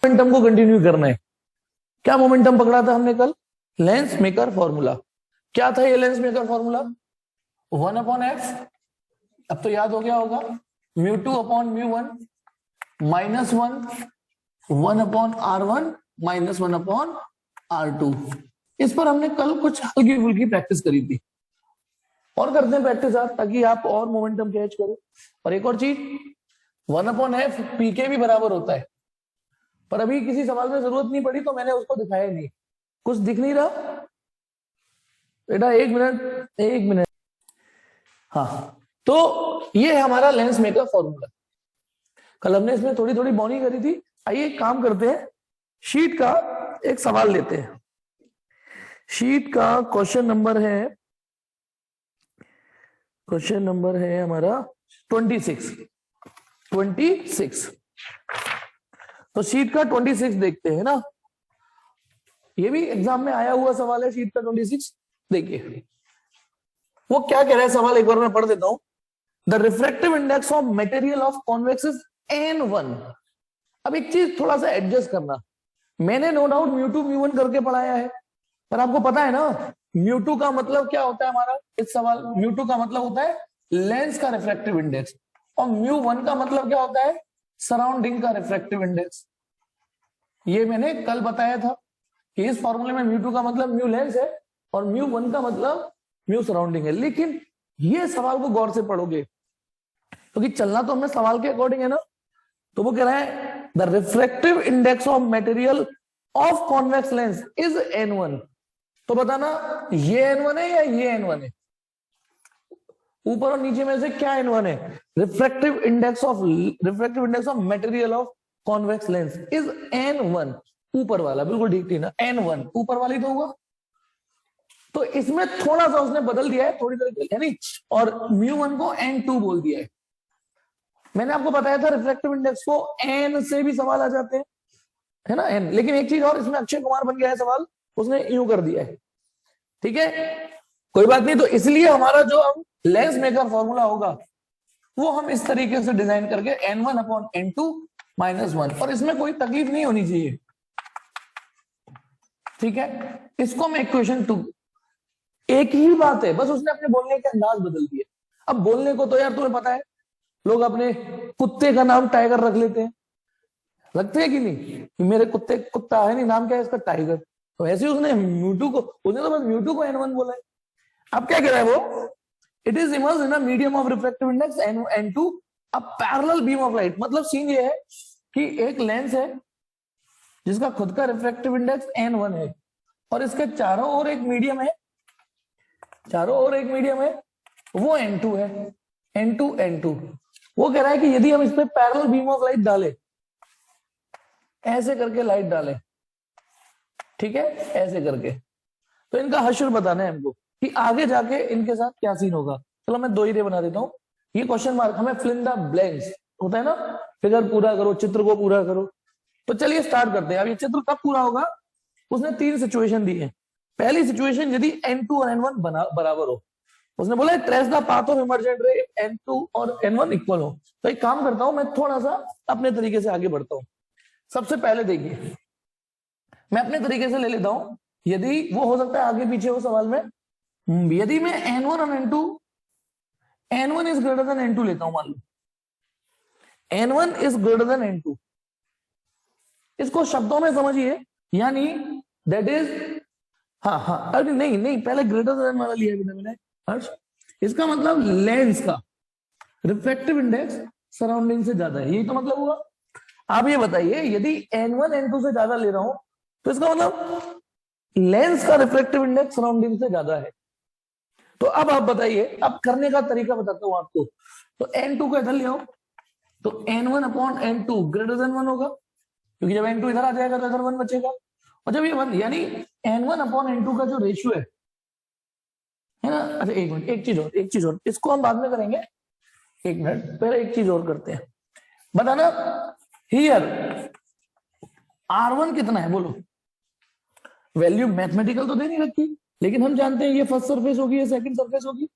Momentum को continue करना है। क्या मोमेंटम पकड़ा था हमने कल? Lens maker formula. क्या था ये लेंस मेकर फॉर्मूला? 1/f, अब तो याद हो गया होगा, μ2/μ1 -1 1/r1 -1/r2। इस पर हमने कल कुछ हल्की फुल्की प्रैक्टिस करी थी, और करते हैं प्रैक्टिस आज, ताकि आप और मोमेंटम कैच करो। और एक और चीज, 1/f पीके भी बराबर होता है, पर अभी किसी सवाल में जरूरत नहीं पड़ी तो मैंने उसको दिखाया नहीं। कुछ दिख नहीं रहा बेटा? एक मिनट। हाँ, तो ये हमारा लेंस मेकर फॉर्मूला। कल हमने इसमें थोड़ी थोड़ी बॉनी करी थी। आइए एक काम करते हैं, शीट का एक सवाल लेते हैं। शीट का क्वेश्चन नंबर है हमारा 26। तो शीट का 26 देखते हैं ना। ये भी एग्जाम में आया हुआ सवाल है, शीट का 26। देखिए वो क्या कह रहा है सवाल, एक बार मैं पढ़ देता हूं। The refractive index of material of convex is n1। अब एक चीज थोड़ा सा एडजस्ट करना, मैंने नो डाउट μ2 μ1 करके पढ़ाया है, पर आपको पता है ना μ2 का मतलब क्या होता है हमारा इस सवाल? μ2 का मतलब होता है लेंस का रिफ्रैक्टिव इंडेक्स, और μ1 का मतलब क्या होता है? सराउंडिंग का रिफ्रैक्टिव इंडेक्स। ये मैंने कल बताया था कि इस फॉर्मूले में μ2 का मतलब म्यू लेंस है और μ1 का मतलब म्यू सराउंडिंग है। लेकिन ये सवाल को गौर से पढ़ोगे, क्योंकि चलना तो हमें सवाल के अकॉर्डिंग है ना। तो वो कह रहा है the refractive index of material of convex lens is n1। तो बताना ये n1 है या ये n1 है? ऊपर और नीचे में से क्या n1 है? Refractive index of material of convex lens is n1। ऊपर वाला बिल्कुल ठीक थी ना, n1 ऊपर वाली तो होगा। तो इसमें थोड़ा सा उसने बदल दिया है, थोड़ी देर यानी, और μ1 को n2 बोल दिया है। मैंने आपको बताया था रिफ्रैक्टिव इंडेक्स को n से भी सवाल आ जाते हैं, है ना, n। लेकिन एक चीज और, इसमें अक्षय कुमार बन गया है सवाल, उसने यूं कर दिया है। ठीक है, कोई बात नहीं। तो इसलिए हमारा जो हम लेंस मेकर फॉर्मूला होगा वो हम इस तरीके से डिजाइन करके n1/n2 -1, और इसमें कोई तकलीफ नहीं होनी चाहिए। ठीक है, इसको मैं इक्वेशन 2, एक ही बात है, बस उसने अपने बोलने के अंदाज बदल दिए। अब बोलने को तो यार तुम्हें पता है, लोग अपने कुत्ते का नाम टाइगर रख लेते हैं, लगते हैं कि नहीं? मेरे कुत्ता है नहीं, नाम क्या है इसका? टाइगर। तो ऐसे ही उसने म्यूटू को, उसने तो बस म्यूटू को n1 बोला है। अब क्या कह रहा है वो? It is immersed in a medium of refractive index n2 a parallel beam of light. मतलब सीन ये है कि एक लेंस है जिसका खुद का रिफ्रैक्टिव इंडेक्स n1 है, और इसके चारों ओर एक मीडियम है, वो n2 है, n2। वो कह रहा है कि यदि हम इस पे पैरेलल बीम ऑफ लाइट डालें, ऐसे करके लाइट डालें, ठीक है, ऐसे करके, तो इनका हश्र बताना है हमको कि आगे जाके इनके साथ क्या सीन होगा। चलो मैं 2 ही रे बना देता हूं। ये क्वेश्चन मार्क, हमें फिल इन द ब्लैंक्स होता है ना, फिगर पूरा करो, चित्र को पूरा करो। तो चलिए स्टार्ट करते हैं। अब ये चित्र कब पूरा होगा? उसने 3 सिचुएशन दी है। पहली सिचुएशन, यदि n2 और n1 बराबर हो। उसने बोला trace the path of emergent रे n2 और n1 इक्वल हो। तो एक काम करता हूं, मैं थोड़ा सा अपने तरीके से आगे बढ़ता हूं। सबसे पहले देखिए, मैं अपने तरीके से ले लेता हूं, यदि वो हो सकता है आगे पीछे हो सवाल में। यदि मैं n1 और n1 is greater than n2 लेता हूं, मान लो n1 is greater than n2, इसको शब्दों में समझिए, यानी दैट इज, हाँ, अरे नहीं, पहले ग्रेटर देन वाला लिया मैंने हर्ष। इसका मतलब लेंस का रिफ्रैक्टिव इंडेक्स सराउंडिंग से ज्यादा है, यही तो मतलब हुआ। आप ये बताइए, यदि n1 n2 से ज्यादा ले रहा हूं तो इसका मतलब लेंस का रिफ्रैक्टिव इंडेक्स सराउंडिंग से ज्यादा है। तो अब आप बताइए, अब करने का तरीका बताता हूं आपको। तो n2 को इधर ले आओ, तो n1/n2 ग्रेटर देन 1 होगा, क्योंकि जब n2 इधर आ जाएगा तो इधर 1 बचेगा। और जब ये 1, यानी n1/n2 का जो रेशियो है ना। अच्छा एक मिनट, एक चीज और, इसको हम बाद में करेंगे, एक मिनट, पहले एक चीज और करते हैं। बताना हियर R1 कितना है, बोलो। वैल्यू मैथमेटिकल तो दे नहीं रखी, लेकिन हम जानते हैं ये फर्स्ट सरफेस होगी, ये सेकंड सरफेस होगी।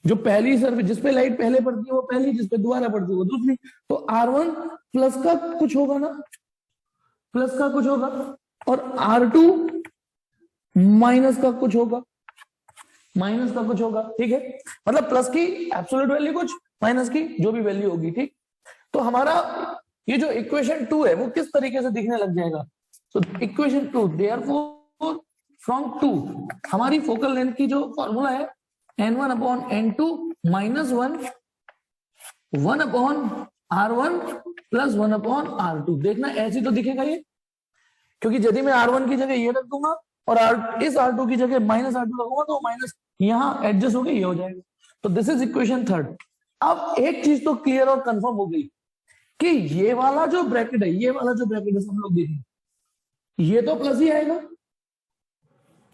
जो पहली सरफेस जिसपे लाइट पहले पड़ती है वो पहली, जिसपे दोबारा पड़ती है वो दूसरी। तो R1 प्लस का कुछ होगा ना, प्लस का कुछ होगा और R2 माइनस का कुछ होगा, माइनस का कुछ होगा, ठीक है। मतलब प्लस की एब्सोल्यूट वैल्यू कुछ, माइनस की जो भी वैल्यू होगी, ठीक। तो हमारा ये जो इक्वेशन 2 है वो किस तरीके से दिखने लग जाएगा। तो इक्वेशन 2 देयरफॉर फ्रॉम 2 हमारी फोकल लेंथ की जो फॉर्मूला है n1/n2 minus 1/r1 plus 1/r2। देखना ऐसे तो दिखेगा ये, क्योंकि यदि मैं R1 की जगह ये रख दूंगा और इस R2 की जगह माइनस R2 रखूंगा तो माइनस यहां एडजस्ट होकर ये हो जाएगा। तो दिस इज इक्वेशन 3। अब एक चीज तो क्लियर और कंफर्म हो गई कि ये वाला जो ब्रैकेट है, ये वाला जो ब्रैकेट है सब लोग देखें, ये तो प्लस ही आएगा,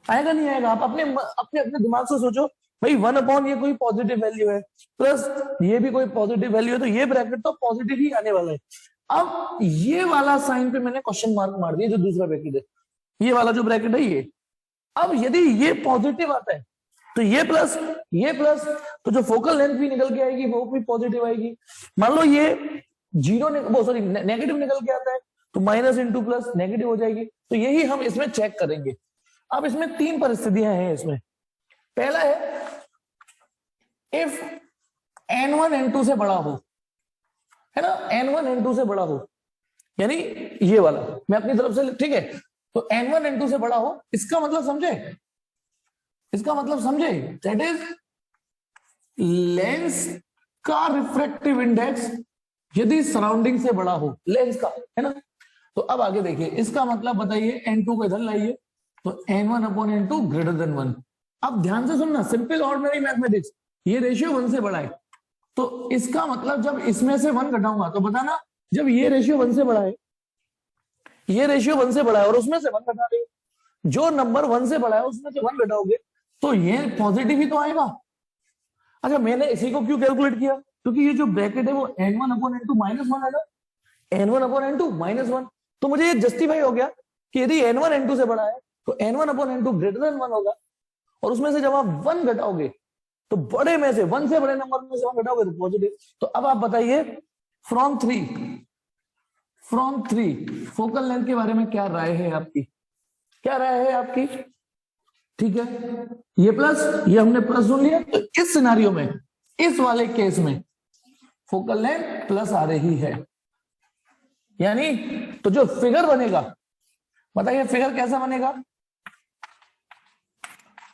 आएगा नहीं आएगा। आप अपने अपने अपने दिमाग से सोचो भाई, 1/, ये कोई पॉजिटिव वैल्यू है, प्लस ये भी कोई पॉजिटिव वैल्यू है, तो ये ब्रैकेट तो पॉजिटिव ही आने वाला है। अब ये वाला साइन पे मैंने क्वेश्चन मार्क मार दिया, जो दूसरा ब्रैकेट है, ये वाला जो ब्रैकेट है ये। अब यदि ये पॉजिटिव आता है तो ये प्लस, तो जो फोकल लेंथ भी निकल के आएगी वो भी पॉजिटिव आएगी। मान लो ये जीरो सॉरी नेगेटिव निकल के आता है तो माइनस इंटू प्लस नेगेटिव हो जाएगी। तो यही हम इसमें चेक करेंगे। अब इसमें 3 परिस्थितियां हैं इसमें। पहला है इफ n1 n2 से बड़ा हो, है ना, n1 n2 से बड़ा हो, यानी ये वाला मैं अपनी तरफ से, ठीक है। तो n1 n2 से बड़ा हो, इसका मतलब समझे, इसका मतलब समझे, दैट इज लेंस का रिफ्रैक्टिव इंडेक्स यदि सराउंडिंग से बड़ा हो, लेंस का, है ना। तो अब आगे देखिए, इसका मतलब बताइए, n2 को इधर लाइए तो n1/n2 ग्रेटर देन 1। अब ध्यान से सुनना, सिंपल ऑर्डिनरी मैथमेटिक्स, ये रेशियो 1 से बड़ा है, तो इसका मतलब जब इसमें से 1 घटाऊंगा तो बताना, जब ये रेशियो 1 से बड़ा है, ये रेशियो 1 से बड़ा है और उसमें से 1 घटा रहे हो, जो नंबर 1 से बड़ा है उसमें से 1 घटाओगे तो ये पॉजिटिव ही तो आएगा। अच्छा, मैंने इसी को क्यों कैलकुलेट किया, क्योंकि ये जो ब्रैकेट है वो n1/n2 माइनस 1 है ना, n1/n2 माइनस 1। तो मुझे ये जस्टिफाई हो गया कि यदि n1 n2 से बड़ा है तो n1/n2 ग्रेटर देन 1 होगा, और उसमें से जब आप 1 घटाओगे तो बड़े में से, 1 से बड़े नंबर में से 1 घटाओगे तो पॉजिटिव। तो अब आप बताइए, फ्रॉम 3 फोकल लेंथ के बारे में क्या राय है आपकी, क्या राय है आपकी, ठीक है। ये प्लस, ये हमने प्लस सुन लिया। तो इस सिनारियो में, इस वाले केस में फोकल लेंथ प्लस आ रही है, यानी तो जो फिगर बनेगा, बताइए फिगर कैसा बनेगा,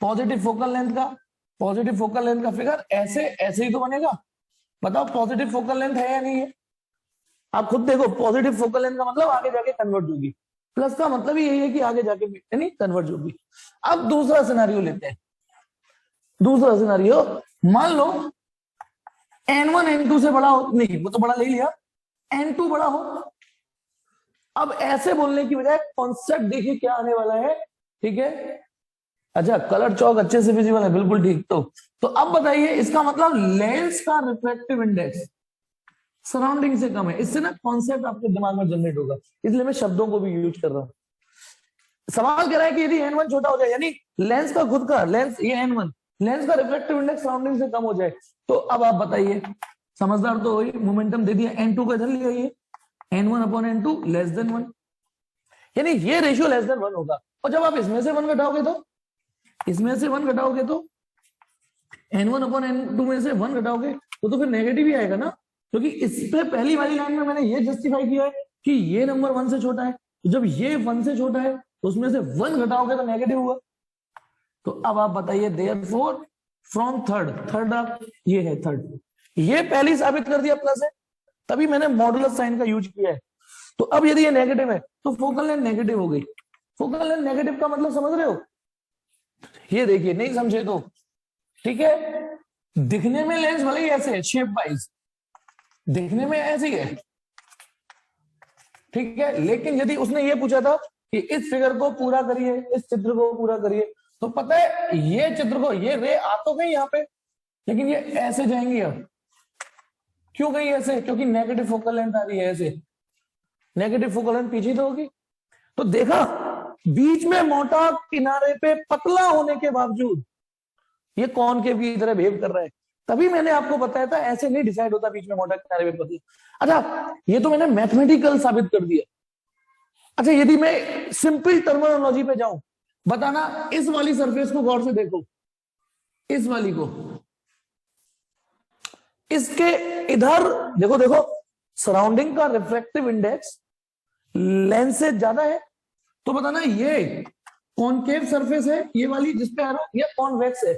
पॉजिटिव फोकल लेंथ का, पॉजिटिव फोकल लेंथ का फिगर ऐसे ऐसे ही तो बनेगा। बताओ पॉजिटिव फोकल लेंथ है या नहीं है, आप खुद देखो। पॉजिटिव फोकल लेंथ का मतलब आगे जाके कन्वर्ट होगी, प्लस का मतलब ही यही है कि आगे जाके यानी कन्वर्ट होगी। अब दूसरा सिनारियो लेते हैं, दूसरा सिनारियो, मान लो n1 n2 से बड़ा हो, नहीं वो तो बड़ा ले लिया, n2 बड़ा हो। अब ऐसे बोलने की बजाय कॉन्सेप्ट देखिए क्या आने वाला है, ठीक है। अच्छा, कलर चौक अच्छे से विजिबल है, बिल्कुल ठीक। तो अब बताइए, इसका मतलब लेंस का रिफ्रैक्टिव इंडेक्स सराउंडिंग से कम है। इससे ना कॉन्सेप्ट आपके दिमाग में जनरेट होगा, इसलिए मैं शब्दों को भी यूज कर रहा हूं। सवाल कह रहा है कि यदि n1 छोटा हो जाए, यानी लेंस का खुद का लेंस, ये n1 लेंस का रिफ्रैक्टिव इंडेक्स सराउंडिंग से कम हो जाए, तो अब आप बताइए, समझदार तो वही, मोमेंटम दे दिया, n2 को इधर लिया, ये n1/n2 लेस देन 1, यानी ये रेशियो लेस देन 1 होगा। और जब आप इसमें से 1 घटाओगे तो, इसमें से 1 घटाओगे तो n1/n2 में से 1 घटाओगे तो फिर नेगेटिव ही आएगा ना, क्योंकि इस पे पहली वाली लाइन में मैंने ये जस्टिफाई किया है कि ये नंबर 1 से छोटा है, तो जब ये 1 से छोटा है तो उसमें से 1 घटाओगे तो नेगेटिव हुआ। तो अब आप बताइए, देयरफॉर फ्रॉम थर्ड आप, ये है थर्ड, ये पहली साबित कर दिया प्लस है, तभी मैंने मॉडुलस साइन का यूज किया है। तो अब यदि ये नेगेटिव है तो फोकल लेंथ नेगेटिव हो गई। फोकल लेंथ नेगेटिव का मतलब समझ रहे हो, ये देखिए, नहीं समझे तो ठीक है, दिखने में लेंस भले ही ऐसे है, शेप वाइज दिखने में ऐसे ही है, ठीक है, लेकिन यदि उसने ये पूछा था कि इस फिगर को पूरा करिए, इस चित्र को पूरा करिए, तो पता है ये चित्र को, ये रे आ तो गई यहाँ पे, लेकिन ये ऐसे जाएंगी। अब क्यों गई ऐसे, क्योंकि नेगेटिव फोकल लेंथ आ रही है ऐसे, नेगेटिव फोकल लेंथ पीछे तो होगी। तो देखा, बीच में मोटा, किनारे पे पतला होने के बावजूद ये कौन के भी तरह बिहेव कर रहा है। तभी मैंने आपको बताया था, ऐसे नहीं डिसाइड होता बीच में मोटा, किनारे पे पतला। अच्छा, ये तो मैंने मैथमेटिकल साबित कर दिया, अच्छा, यदि मैं सिंपल टर्मिनोलॉजी पे जाऊं, बताना इस वाली सरफेस को गौर से देखो, इस वाली को, इसके इधर देखो, देखो सराउंडिंग का रिफ्रैक्टिव इंडेक्स लेंस से ज्यादा है, तो बताना ये कॉनकेव सरफेस है, ये वाली जिसपे आ रहा, ये कॉन्वेक्स है।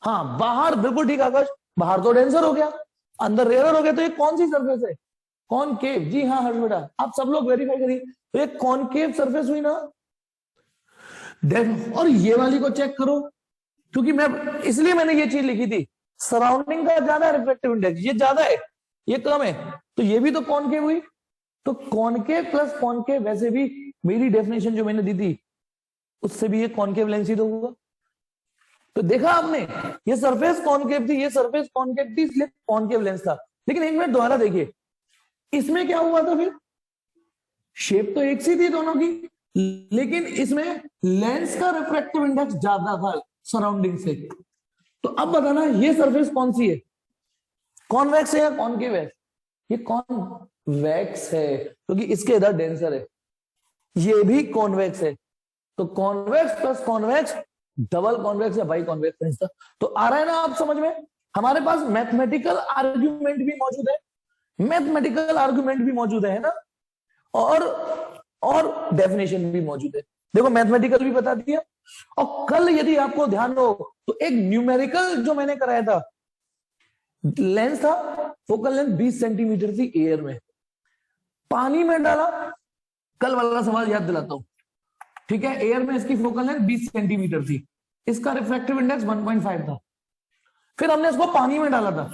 हाँ बाहर बिल्कुल ठीक आकाश, बाहर तो डेंसर हो गया, अंदर रेयर हो गया, तो ये कौन सी सरफेस है? कॉनकेव। जी हाँ हर्ष बेटा, आप सब लोग वेरीफाई करिए, तो ये कॉनकेव सरफेस हुई ना। और ये वाली को चेक करो, क्योंकि मैं इसलिए मैंने ये चीज लिखी थी, सराउंडिंग का ज्यादा रिफ्रैक्टिव इंडेक्स, ये ज्यादा है ये कम है, तो ये भी तो कॉनकेव हुई। तो कॉनकेव प्लस कॉनकेव, वैसे भी मेरी डेफिनेशन जो मैंने दी थी उससे भी ये कॉनकेव लेंस ही तो होगा। तो देखा आपने, ये सरफेस कॉनकेव थी, ये सरफेस कॉनकेव थी, इसलिए कॉनकेव लेंस था। लेकिन एक मिनट दोबारा देखिए, इसमें क्या हुआ था फिर? शेप तो एक सी थी दोनों की, लेकिन इसमें लेंस का रिफ्रैक्टिव इंडेक्स ज्यादा था सराउंडिंग से। तो अब बताना ये सरफेस कौन सी है, कॉन्वेक्स है या कॉनकेव है? ये कॉन्वेक्स है, क्योंकि इसके इधर डेंसर है, ये भी कॉन्वेक्स है। तो convex plus convex double convex या बाई कॉन्वेक्स था। तो आ रहा है ना आप समझ में? हमारे पास मैथमेटिकल आर्ग्यूमेंट भी मौजूद है, मैथमेटिकल आर्ग्यूमेंट भी मौजूद है ना, और डेफिनेशन भी मौजूद है। देखो मैथमेटिकल भी बता दिया, और कल यदि आपको ध्यान हो तो एक न्यूमेरिकल जो मैंने कराया था, लेंस था, फोकल लेंथ 20 सेंटीमीटर थी एयर में, पानी में डाला, कल वाला सवाल याद दिलाता हूं, ठीक है, एयर में इसकी फोकल लेंथ 20 सेंटीमीटर थी, इसका रिफ्रैक्टिव इंडेक्स 1.5 था। फिर हमने इसको पानी में डाला था,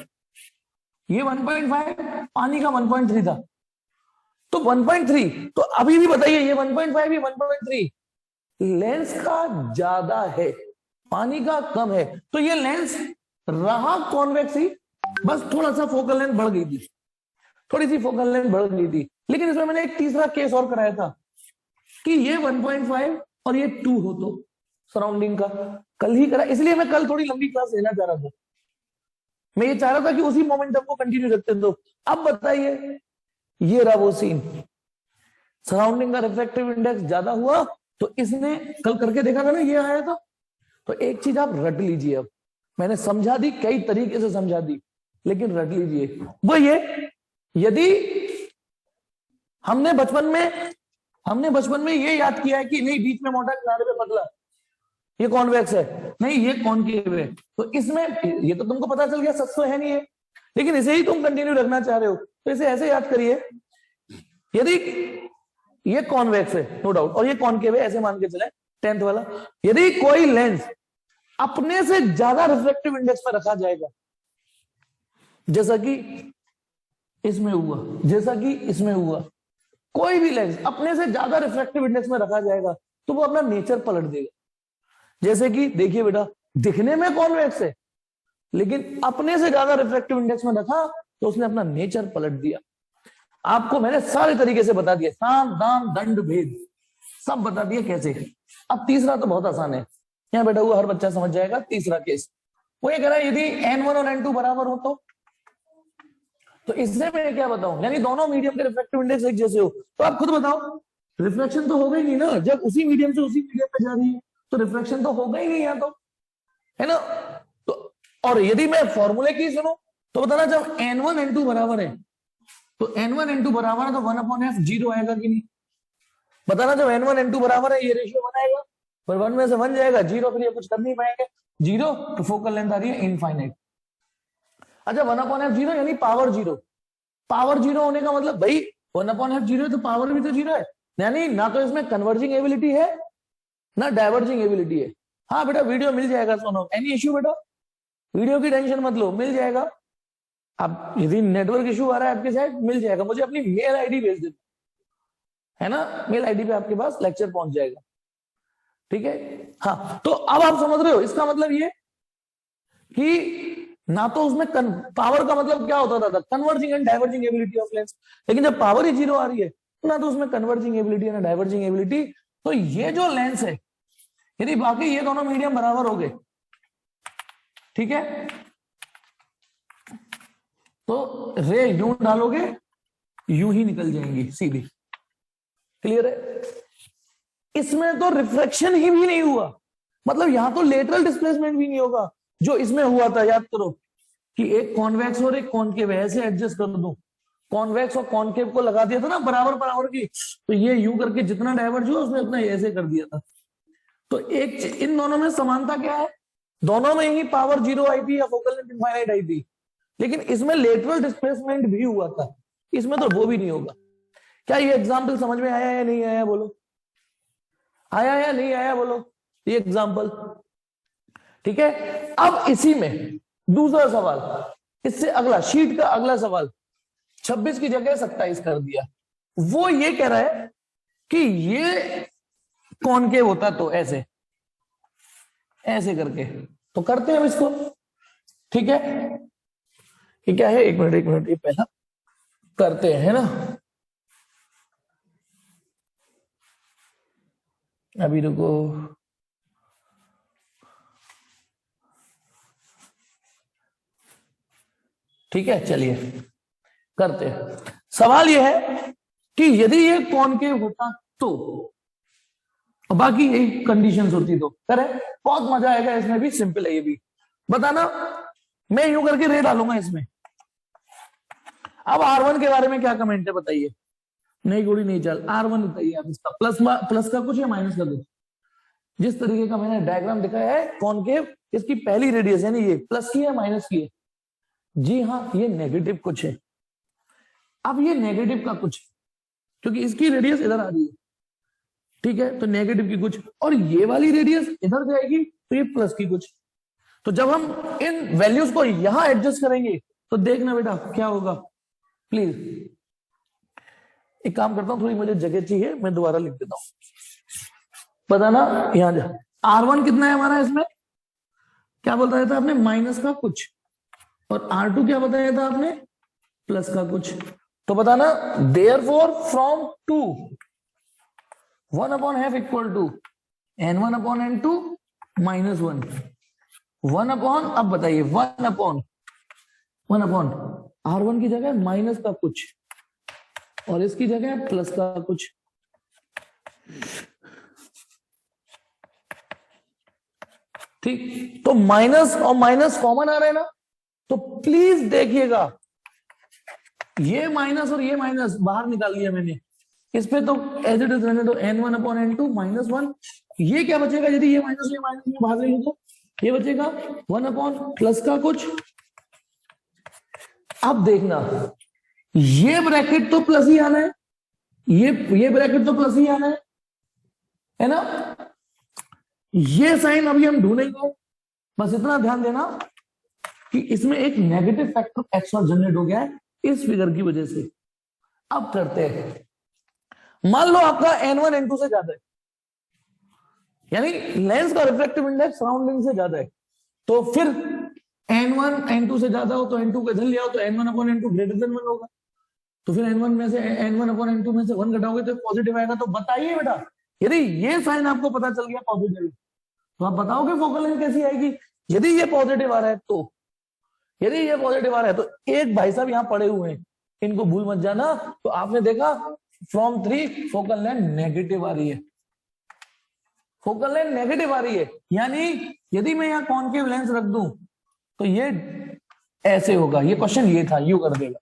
ये 1.5, पानी का 1.3 था, तो 1.3, तो अभी भी बताइए ये 1.5 ये 1.3, लेंस का ज्यादा है, पानी का कम है, तो ये लेंस रहा कॉन्वेक्स ही, बस थोड़ा सा फोकल लेंथ बढ़ गई थी, थोड़ी सी फोकल लेंथ बढ़ गई थी। लेकिन इसमें मैंने एक तीसरा केस और कराया था कि ये 1.5 और ये 2 हो, तो सराउंडिंग का कल ही करा, इसलिए मैं कल थोड़ी लंबी क्लास लेना चाह रहा था, मैं ये चाह रहा था कि उसी मोमेंटम को कंटिन्यू रखते हैं। तो अब बताइए, ये रहा वो सीन, सराउंडिंग का रिफ्रैक्टिव इंडेक्स ज्यादा हुआ, तो इसने कल करके देखा था ना, ये आया था। तो एक चीज आप रट लीजिए, अब मैंने समझा दी, कई तरीके से समझा दी, लेकिन रट लीजिए, वो ये, यदि हमने बचपन में ये याद किया है कि नहीं बीच में मोटा किनारे पे पतला, ये कॉन्वेक्स है, नहीं ये कॉनकेव है, तो इसमें ये तो तुमको पता चल गया, सच तो है नहीं है, लेकिन इसे ही तुम कंटिन्यू रखना चाह रहे हो, तो इसे ऐसे याद करिए, यदि ये कॉन्वेक्स है नो डाउट और ये कॉनकेव है, ऐसे मान के चले 10th वाला, यदि कोई लेंस अपने से ज्यादा रिफ्रैक्टिव इंडेक्स पर रखा जाएगा, जैसा कि इसमें हुआ, जैसा कि इसमें हुआ, कोई भी लेंस अपने से ज्यादा रिफ्रैक्टिव इंडेक्स में रखा जाएगा, तो वो अपना नेचर पलट देगा। जैसे कि देखिए बेटा, दिखने में कॉन्वेक्स है, लेकिन अपने से ज्यादा रिफ्रैक्टिव इंडेक्स में रखा, तो उसने अपना नेचर पलट दिया। आपको मैंने सारे तरीके से बता दिया, साम दाम दंड भेद सब बता दिया कैसे। अब तीसरा तो बहुत आसान है, यहाँ बैठा हुआ हर बच्चा समझ जाएगा। तीसरा केस वो ये कह रहा है, यदि n1 और n2 बराबर हो तो इससे मैं क्या बताऊं, यानी दोनों मीडियम के रिफ्रैक्टिव इंडेक्स एक जैसे हो, तो आप खुद बताओ, रिफ्लेक्शन तो होगा ही नहीं ना, जब उसी मीडियम से उसी मीडियम पे जा रही है, तो रिफ्लेक्शन तो होगा ही नहीं यहाँ, तो है ना। तो और यदि मैं फॉर्मूले की सुनो, तो बताना जब n1 n2 बराबर है, तो n1 n2 बराबर है, तो 1/f 0 आएगा कि नहीं? बताना जब n1 n2 बराबर है, ये रेशियो बनाएगा, पर 1 में से 1 जाएगा, 0 फिर ये कुछ कर नहीं पाएंगे, 0 तो फोकल लेंथ आ रही है इनफाइनाइट। अच्छा 1/f 0 यानी पावर 0, पावर 0 होने का मतलब भाई 1/f 0 है तो पावर भी तो 0 है, यानी ना तो इसमें कन्वर्जिंग एबिलिटी है ना डाइवर्जिंग एबिलिटी है। हाँ बेटा वीडियो मिल जाएगा, सुनो, एनी इश्यू बेटा, वीडियो की टेंशन मत लो, मिल जाएगा। अब यदि नेटवर्क इश्यू आ रहा है आपके साइड, मिल जाएगा, मुझे अपनी मेल आईडी भेज देना, है ना, मेल आईडी पे आपके पास लेक्चर पहुंच जाएगा, ठीक है। हाँ तो अब आप समझ रहे हो, इसका मतलब ये कि ना तो उसमें पावर का मतलब क्या होता था, converging and diverging ability of lens, लेकिन जब पावर ही 0 आ रही है, ना तो उसमें कन्वर्जिंग एबिलिटी ना डाइवर्जिंग एबिलिटी। तो ये जो लेंस है, यदि बाकी ये दोनों मीडियम बराबर हो गए, ठीक है, तो रे यूं डालोगे यूं ही निकल जाएंगी सीधी, क्लियर है? इसमें तो रिफ्रैक्शन ही भी नहीं हुआ, मतलब यहां तो लेटरल डिस्प्लेसमेंट भी नहीं होगा जो इसमें हुआ था। याद करो कि एक कॉन्वेक्स और एक कॉनकेव ऐसे एडजस्ट कर दो, कॉन्वेक्स और कॉनकेव को लगा दिया था ना बराबर बराबर की, तो ये यूं करके जितना डाइवर्ज हुआ उसने उतना ऐसे कर दिया था। तो एक इन दोनों में समानता क्या है, दोनों में ही पावर 0 आई थी या फोकल लेंथ इनफाइनाइट आई थी, लेकिन इसमें लेटरल डिस्प्लेसमेंट भी हुआ था, इसमें तो वो भी नहीं होगा। क्या ये एग्जाम्पल समझ में आया या नहीं आया बोलो? आया या नहीं आया बोलो ये एग्जाम्पल? ठीक है। अब इसी में दूसरा सवाल, इससे अगला शीट का अगला सवाल 26 की जगह 27 कर दिया। वो ये कह रहा है कि ये कॉनकेव होता तो ऐसे ऐसे करके, तो करते हैं हम इसको। ठीक है, ये क्या है, एक मिनट ये पहला करते हैं ना, अभी रुको। ठीक है, चलिए करते हैं। सवाल यह है कि यदि ये कॉनकेव होता तो, बाकी यही कंडीशंस होती तो करें, बहुत मजा आएगा इसमें भी, सिंपल है ये भी। बताना, मैं यूं करके रे डालूंगा इसमें। अब R1 के बारे में क्या कमेंट है बताइए? नहीं गोली नहीं चल, R1 बताइए आप इसका, प्लस का कुछ या माइनस का कुछ? जिस तरीके का मैंने डायग्राम दिखाया है कॉनकेव, इसकी पहली रेडियस यानी ये प्लस की है माइनस की है? जी हाँ, ये नेगेटिव कुछ है। अब ये नेगेटिव का कुछ, क्योंकि इसकी रेडियस इधर आ रही है, ठीक है, तो नेगेटिव की कुछ, और ये वाली रेडियस इधर जाएगी तो ये प्लस की कुछ। तो जब हम इन वैल्यूज को यहां एडजस्ट करेंगे तो देखना बेटा क्या होगा। प्लीज एक काम करता हूं, थोड़ी मुझे जगह चाहिए, मैं दोबारा लिख देता हूं। बताना यहां जा, R1 कितना है हमारा, इसमें क्या बताया था आपने, माइनस का कुछ, और R2 क्या बताया था आपने, प्लस का कुछ। तो बताना, therefore from 2 1/2 equal to n1/n2 -1 1/, अब बताइए 1/, R1 की जगह माइनस का कुछ और इसकी जगह प्लस का कुछ। ठीक, तो माइनस और माइनस कॉमन आ रहे हैं ना, तो प्लीज देखिएगा ये माइनस और ये माइनस बाहर निकाल दिया मैंने, इस पे तो एज इट इज रहने दो, n1/n2 -1। ये क्या बचेगा, यदि ये माइनस में बाहर लेंगे तो ये बचेगा 1/ प्लस का कुछ। अब देखना, ये ब्रैकेट तो प्लस ही आना है, ये ब्रैकेट तो प्लस ही आना है ना। ये साइन अभी हम ढूंढेंगे, बस इतना ध्यान देना कि इसमें एक नेगेटिव फैक्टर एक्स्ट्रा जनरेट हो गया है इस फिगर की वजह से। अब करते हैं, मान लो आपका n1 n2 से ज्यादा है, यानी लेंस का रिफ्रैक्टिव इंडेक्स सराउंडिंग से ज्यादा है, तो फिर n1 n2 से ज्यादा हो तो n2 को इधर ले आओ तो n1/n2 ग्रेटर देन 1 होगा। तो फिर n1 में से n1/n2 में से 1 घटाओगे तो पॉजिटिव आएगा। तो बताइए बेटा, यदि ये साइन आपको पता चल गया पॉजिटिव, तो आप बताओगे फोकल लेंथ कैसी आएगी। यदि ये पॉजिटिव आ रहा है तो, यदि ये पॉजिटिव आ रहा है तो एक भाई साहब यहाँ पड़े हुए हैं, इनको भूल मत जाना। तो आपने देखा फ्रॉम 3 फोकल लेंथ नेगेटिव आ रही है, फोकल लेंथ नेगेटिव आ रही है, यानी यदि मैं यहाँ कॉनकेव लेंस रख दूं तो ये ऐसे होगा। ये क्वेश्चन ये था, यू कर देगा।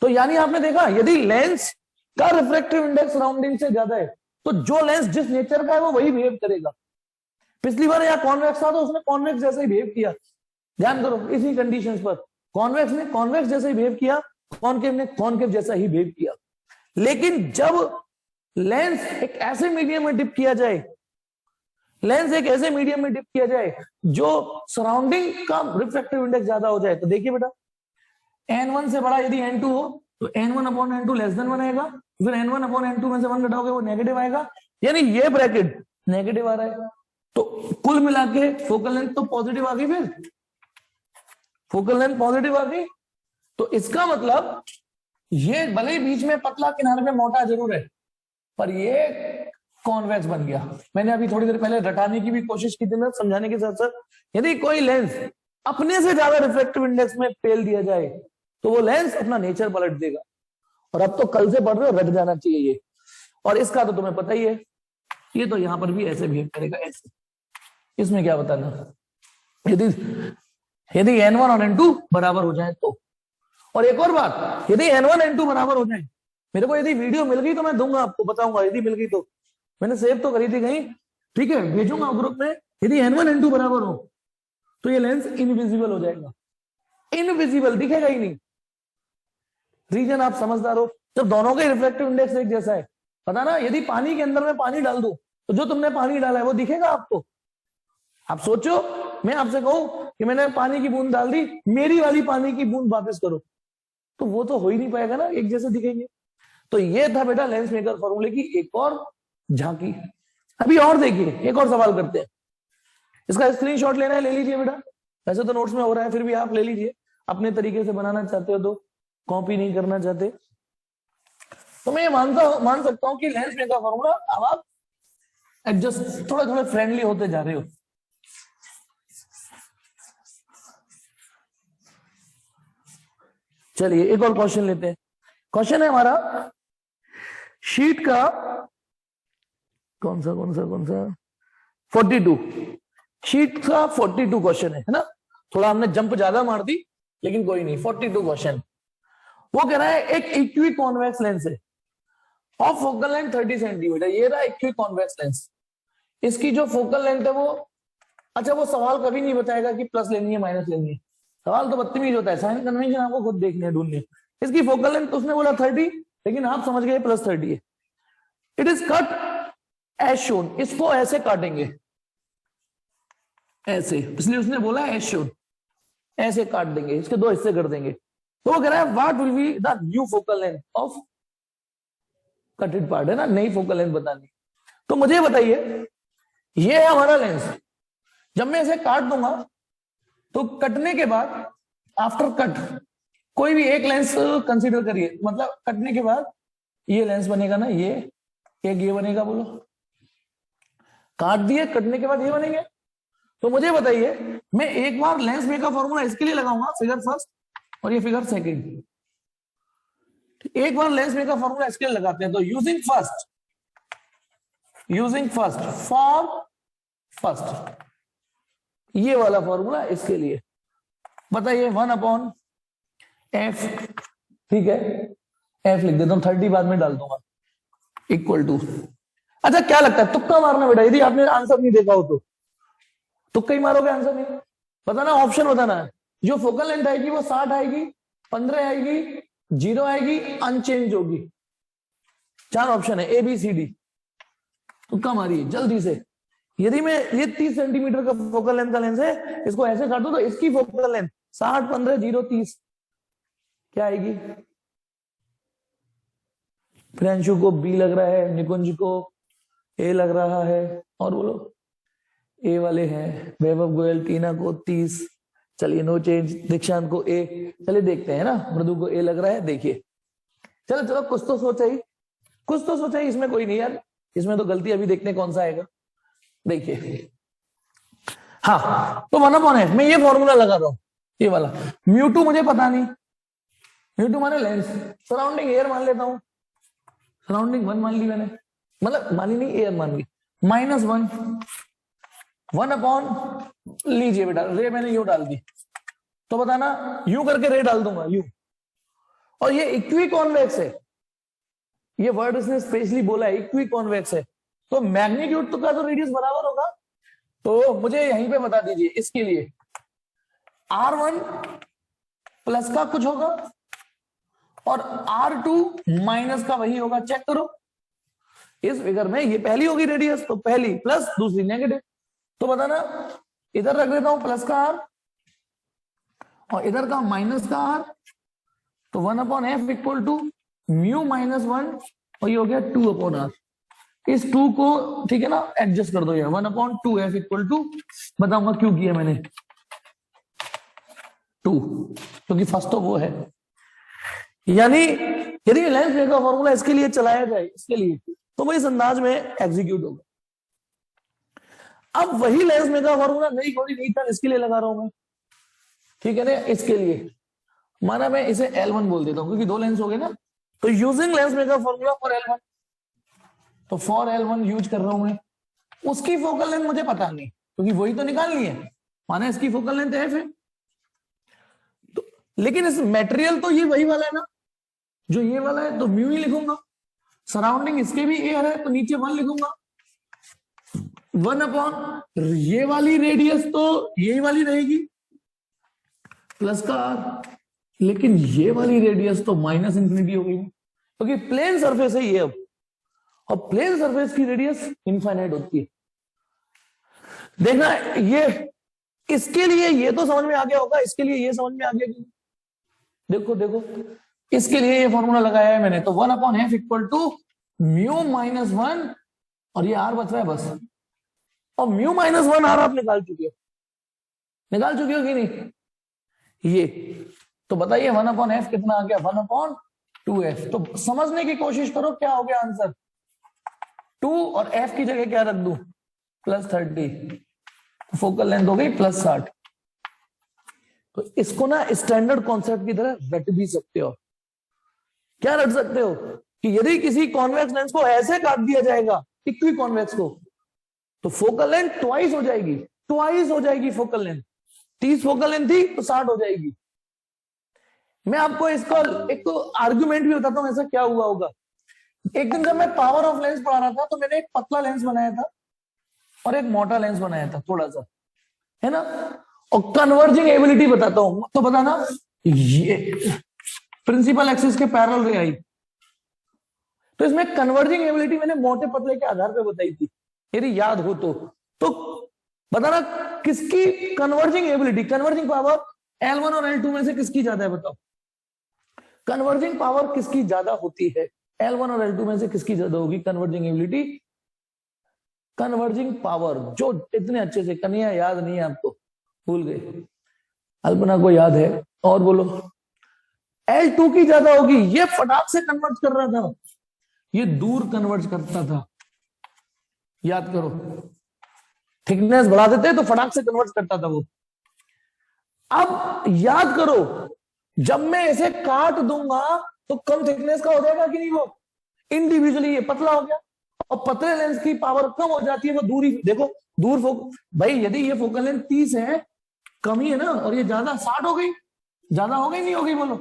तो यानी आपने देखा, यदि लेंस का रिफ्रैक्टिव इंडेक्स सराउंडिंग से ज्यादा है तो जो लेंस जिस नेचर का है वो वही बिहेव करेगा। पिछली बार यहाँ कॉन्वेक्स था तो उसने कॉन्वेक्स जैसे ही बिहेव किया, ध्यान करो इसी कंडीशंस पर, कॉन्वेक्स ने कॉन्वेक्स जैसे ही बिहेव किया, कॉनकेव ने कॉनकेव जैसा ही बिहेव किया। लेकिन जब लेंस एक ऐसे मीडियम में डिप किया जाए, लेंस एक ऐसे मीडियम में डिप किया जाए जो सराउंडिंग का रिफ्रैक्टिव इंडेक्स ज्यादा हो जाए, तो देखिए बेटा n1 से बड़ा यदि n2 हो तो n1/n2 लेस देन 1 आएगा, फिर n1/n2 में से 1 घटाओगे वो नेगेटिव आएगा, यानी ये ब्रैकेट नेगेटिव आ रहा है। तो कुल मिला के फोकल लेंथ तो पॉजिटिव आ गई, फिर फोकल लेंथ पॉजिटिव आ गई। तो इसका मतलब ये भले ही बीच में पतला किनारे पे मोटा जरूर है, पर ये कॉन्वेक्स बन गया। मैंने अभी थोड़ी देर पहले रटाने की भी कोशिश की थी ना, समझाने के साथ साथ, यदि कोई लेंस अपने से ज्यादा रिफ्रैक्टिव इंडेक्स में पेल दिया जाए तो वो लेंस अपना नेचर पलट देगा। और अब तो कल से पढ़ रहे हो, रट जाना चाहिए ये। और इसका तो तुम्हें पता ही है, ये तो यहां पर भी ऐसे बिहेव करेगा ऐसे। इसमें क्या बताना, यदि यदि n1 और n2 बराबर हो जाए तो। और एक और बात, यदि n1 n2 बराबर हो जाए, मेरे को यदि वीडियो मिल गई तो मैं दूंगा आपको, बताऊंगा यदि मिल गई तो, मैंने सेव तो करी थी कहीं, ठीक है, भेजूंगा ग्रुप में। यदि n1 n2 बराबर हो तो ये लेंस इनविजिबल हो जाएगा, इनविजिबल, दिखेगा ही नहीं। रीजन आप समझदार हो, जब दोनों का रिफ्लेक्टिव इंडेक्स एक जैसा है, पता ना, यदि पानी के अंदर में पानी डाल दूं तो जो तुमने पानी डाला है वो दिखेगा आपको? आप सोचो, मैं आपसे कहूं कि मैंने पानी की बूंद डाल दी, मेरी वाली पानी की बूंद वापस करो, तो वो तो हो ही नहीं पाएगा ना, एक जैसे दिखेंगे। तो ये था बेटा लेंस मेकर फॉर्मूले की एक और झांकी। अभी और देखिए, एक और सवाल करते हैं। इसका स्क्रीनशॉट लेना है, ले लीजिए बेटा, वैसे तो नोट्स में हो रहा है, फिर भी आप ले लीजिए, अपने तरीके से बनाना चाहते हो तो, कॉपी नहीं करना चाहते तो मैं मान सकता हूं कि लेंस मेकर फॉर्मूला, अब आप एडजस्ट थोड़ा थोड़ा फ्रेंडली होते जा रहे हो। चलिए एक और क्वेश्चन लेते हैं। क्वेश्चन है हमारा शीट का कौन सा 42, शीट का 42 क्वेश्चन है ना। थोड़ा हमने जंप ज्यादा मार दी, लेकिन कोई नहीं, 42 क्वेश्चन। वो कह रहा है एक इक्वी कॉन्वेक्स लेंस है ऑफ फोकल लेंथ 30 सेंटीमीटर, ये रहा इक्वी कॉन्वेक्स लेंस। इसकी जो फोकल लेंथ है वो, अच्छा वो सवाल कभी नहीं बताएगा कि प्लस लेनी है माइनस लेनी है, सवाल तो बदतमीज होता है, साइन कन्वेंशन आपको खुद देखने ढूंढने। इसकी फोकल लेंथ उसने बोला 30, लेकिन आप समझ गए प्लस 30 है। It is cut as shown, इसको ऐसे काटेंगे ऐसे, इसलिए उसने बोला एज शोन, ऐसे काट देंगे, इसके दो हिस्से कर देंगे। तो वो कह रहा है what will be the new focal length of कटेड part, है ना, नई फोकल लेंथ बतानी। तो मुझे बताइए, ये है हमारा लेंस, जब मैं इसे काट दूंगा तो कटने के बाद, आफ्टर कट, कोई भी एक लेंस कंसीडर करिए, मतलब कटने के बाद ये लेंस बनेगा ना, ये एक ये बनेगा, बोलो, काट दिए, कटने के बाद ये बनेंगे। तो मुझे बताइए, मैं एक बार लेंस मेकर फॉर्मूला इसके लिए लगाऊंगा, फिगर फर्स्ट और ये फिगर सेकंड, एक बार लेंस मेकर फॉर्मूला इसके लिए लगाते हैं। तो यूजिंग फर्स्ट फॉर फर्स्ट, ये वाला फॉर्मूला इसके लिए, बताइए 1/f, ठीक है, f लिख देता हूं, 30 बाद में डाल दूंगा, इक्वल टू, अच्छा क्या लगता है, तुक्का मारना बेटा, यदि आपने आंसर नहीं देखा हो तो तुक्का ही मारोगे, आंसर नहीं बताना, ऑप्शन बताना है। जो फोकल लेंथ आएगी वो 60 आएगी, 15 आएगी, 0 आएगी, अनचेंज होगी। 4 ऑप्शन है, ABCD, तुक्का मारिए जल्दी से। यदि मैं ये 30 सेंटीमीटर का फोकल लेंथ का लेंस है, इसको ऐसे काट दो तो इसकी फोकल लेंथ 60, 15, 0, 30 क्या आएगी? प्रियांशु को B लग रहा है, निकुंज को A लग रहा है, और बोलो A वाले हैं, वैभव गोयल, टीना को 30, चलिए नो चेंज, दीक्षांत को A, चलिए देखते हैं ना, मृदु को A लग रहा है, देखिए, चलो कुछ तो सोचा ही, इसमें कोई नहीं यार, इसमें तो गलती अभी देखते हैं कौन सा आएगा, देखिए। हाँ, तो 1/f मैं ये फॉर्मूला लगा रहा हूं, ये वाला। μ2 मुझे पता नहीं, μ2 माने लेंस, सराउंडिंग एयर मान लेता हूं, सराउंडिंग 1 मान ली मैंने, मतलब मानी नहीं, एयर मान ली, -1 लीजिए बेटा, रे मैंने यू डाल दी, तो बताना, यू करके रे डाल दूंगा, यू, और ये इक्वी कॉन्वेक्स है, ये वर्ड इसने स्पेशली बोला है, इक्वी कॉन्वेक्स है, तो मैग्नीट्यूड तो का तो रेडियस बराबर होगा। तो मुझे यहीं पे बता दीजिए, इसके लिए R1 प्लस का कुछ होगा और R2 माइनस का वही होगा, चेक करो इस फिगर में, ये पहली होगी रेडियस, तो पहली प्लस, दूसरी नेगेटिव, तो बताना, इधर रख देता हूं प्लस का R और इधर का माइनस का R, तो 1/f इक्वल टू μ-1, और ये हो गया 2/r। इस 2 को, ठीक है ना, एडजस्ट कर दो यार, 1/2f इक्वल टू, बताऊंगा क्यों किया मैंने 2, क्योंकि फर्स्ट तो वो है। यानी यदि लेंस मेकर फॉर्मूला इसके लिए चलाया जाए, इसके लिए, तो वो इस अंदाज में एग्जीक्यूट होगा। अब वही लेंस मेकर फॉर्मूला नई टर्न इसके लिए लगा रहा हूं मैं, ठीक है ना, इसके लिए माना मैं इसे L1 बोल देता हूं, क्योंकि 2 लेंस हो गए ना, तो using lens maker formula for L1, तो फॉर L1 यूज कर रहा हूं मैं, उसकी फोकल लेंथ मुझे पता नहीं क्योंकि वही तो निकालनी है, माना इसकी फोकल लेंथ एफ है, तो लेकिन इस मेटेरियल तो ये वही वाला है ना जो ये वाला है, तो म्यू ही लिखूंगा। सराउंडिंग इसके भी एयर है तो नीचे 1 लिखूंगा, 1 ये वाली रेडियस तो यही वाली रहेगी प्लस का आर, लेकिन ये वाली रेडियस तो माइनस इंफिनिटी हो गई क्योंकि प्लेन सरफेस है ये अब, और प्लेन सरफेस की रेडियस इनफाइनाइट होती है। देखना ये इसके लिए ये तो समझ में आ गया होगा, इसके लिए ये समझ में आ गया कि देखो देखो इसके लिए ये फॉर्मूला लगाया है मैंने, तो 1/f इक्वल टू म्यू -1 और ये आर बच रहा है बस, और म्यू -1 आर आप निकाल चुके हो कि नहीं ये, तो बताइए 1/f कितना आ गया, 1/2f। तो समझने की कोशिश करो क्या हो गया आंसर, 2 और f की जगह क्या रख दूं +30, फोकल लेंथ हो गई +60। तो इसको ना स्टैंडर्ड कॉन्सेप्ट की तरह रट भी सकते हो। क्या रट सकते हो कि यदि किसी कॉन्वेक्स लेंस को ऐसे काट दिया जाएगा इक्वी कॉन्वेक्स को, तो फोकल लेंथ ट्वाइस हो जाएगी फोकल लेंथ, 30 फोकल लेंथ थी तो 60 हो जाएगी। मैं आपको इसका एक तो आर्ग्यूमेंट भी बताता हूं ऐसा क्या हुआ होगा। एक दिन जब मैं पावर ऑफ लेंस पढ़ा रहा था तो मैंने एक पतला लेंस बनाया था और एक मोटा लेंस बनाया था थोड़ा सा, है ना, और कन्वर्जिंग एबिलिटी बताता हूं, तो बताना ये प्रिंसिपल एक्सिस के पैरेलल रे आई, तो इसमें कन्वर्जिंग एबिलिटी मैंने मोटे पतले के आधार पे बताई थी यदि याद हो तो बताना किसकी converging ability, converging power L1 और L2 में से किसकी ज्यादा है, बताओ कन्वर्जिंग पावर किसकी ज्यादा होती है, L1 और L2 में से किसकी ज्यादा होगी कन्वर्जिंग एबिलिटी, कन्वर्जिंग पावर, जो इतने अच्छे से कन्या याद नहीं है आपको, भूल गए, अल्पना को याद है, और बोलो L2 की ज्यादा होगी, ये फटाक से कन्वर्ट कर रहा था, ये दूर कन्वर्ट करता था, याद करो, थिकनेस बढ़ा देते तो फटाक से कन्वर्ट करता था वो। अब याद करो जब मैं इसे काट दूंगा तो कम थिकनेस का हो जाएगा कि नहीं, वो इंडिविजुअली ये पतला हो गया, और पतले लेंस की पावर कम हो जाती है, वो दूरी देखो दूर भाई यदि ये फोकल लेंथ 30 है कम ही है ना, और ये ज्यादा 60 हो गई, ज्यादा हो गई नहीं हो गई बोलो।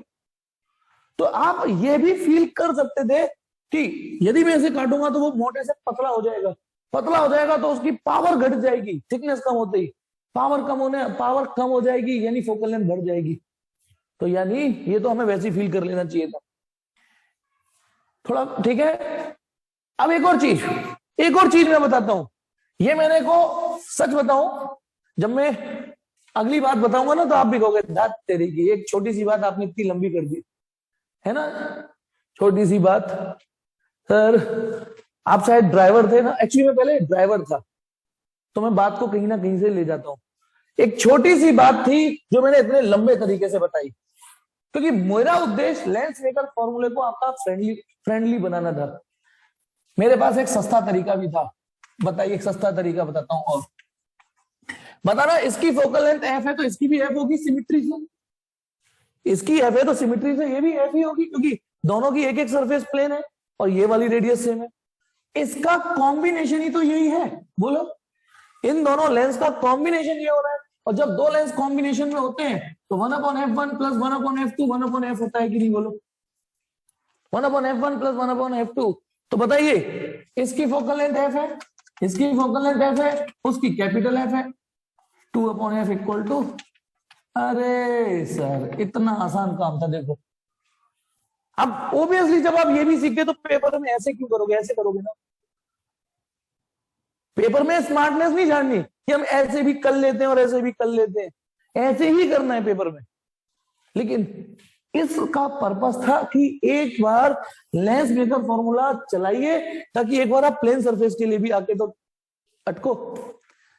तो आप ये भी फील कर सकते थे कि यदि मैं इसे काटूंगा तो वो मोटे से पतला हो जाएगा तो उसकी पावर घट जाएगी, थिकनेस कम होते ही पावर कम हो जाएगी यानी फोकल लेंथ बढ़ जाएगी, तो यानी ये तो हमें वैसे ही फील कर लेना चाहिए था थोड़ा, ठीक है। अब एक और चीज मैं बताता हूं, ये मैंने को सच बताऊं, जब मैं अगली बात बताऊंगा ना तो आप भी कहोगे दाद तेरी की, एक छोटी सी बात आपने इतनी लंबी कर दी, है ना, छोटी सी बात। सर आप शायद ड्राइवर थे ना, एक्चुअली मैं पहले ड्राइवर था, तो मैं बात को कहीं ना कहीं से ले जाता हूं। एक छोटी सी बात थी जो मैंने इतने लंबे तरीके से बताई, क्योंकि मेरा उद्देश्य लेंस मेकर फॉर्मूले को आपका फ्रेंडली बनाना था। मेरे पास एक सस्ता तरीका भी था, बताइए एक सस्ता तरीका बताता हूं, और बताना इसकी फोकल लेंथ एफ है तो इसकी भी एफ होगी सिमिट्री से, इसकी एफ है तो सिमिट्री से ये भी एफ ही होगी, क्योंकि दोनों की एक एक सरफेस प्लेन है और ये वाली रेडियस सेम है, इसका कॉम्बिनेशन ही तो यही है, बोलो इन दोनों लेंस का कॉम्बिनेशन ये हो रहा है, और जब दो लेंस कॉम्बिनेशन में होते हैं तो 1/f1 + 1/f2 1/f होता है कि नहीं, बोलो 1/f1 + 1/f2। तो बताइए इसकी फोकल लेंथ एफ है, इसकी फोकल लेंथ एफ है, उसकी कैपिटल एफ है, 2/f इक्वल टू, अरे सर इतना आसान काम था देखो। अब ओबियसली जब आप ये भी सीखे तो पेपर में ऐसे क्यों करोगे, ऐसे करोगे ना, पेपर में स्मार्टनेस नहीं जाननी कि हम ऐसे भी कर लेते हैं और ऐसे भी कर लेते हैं, ऐसे ही करना है पेपर में। लेकिन इसका पर्पस था कि एक बार लेंस मेकर फॉर्मूला चलाइए ताकि एक बार आप प्लेन सरफेस के लिए भी आके तो अटको।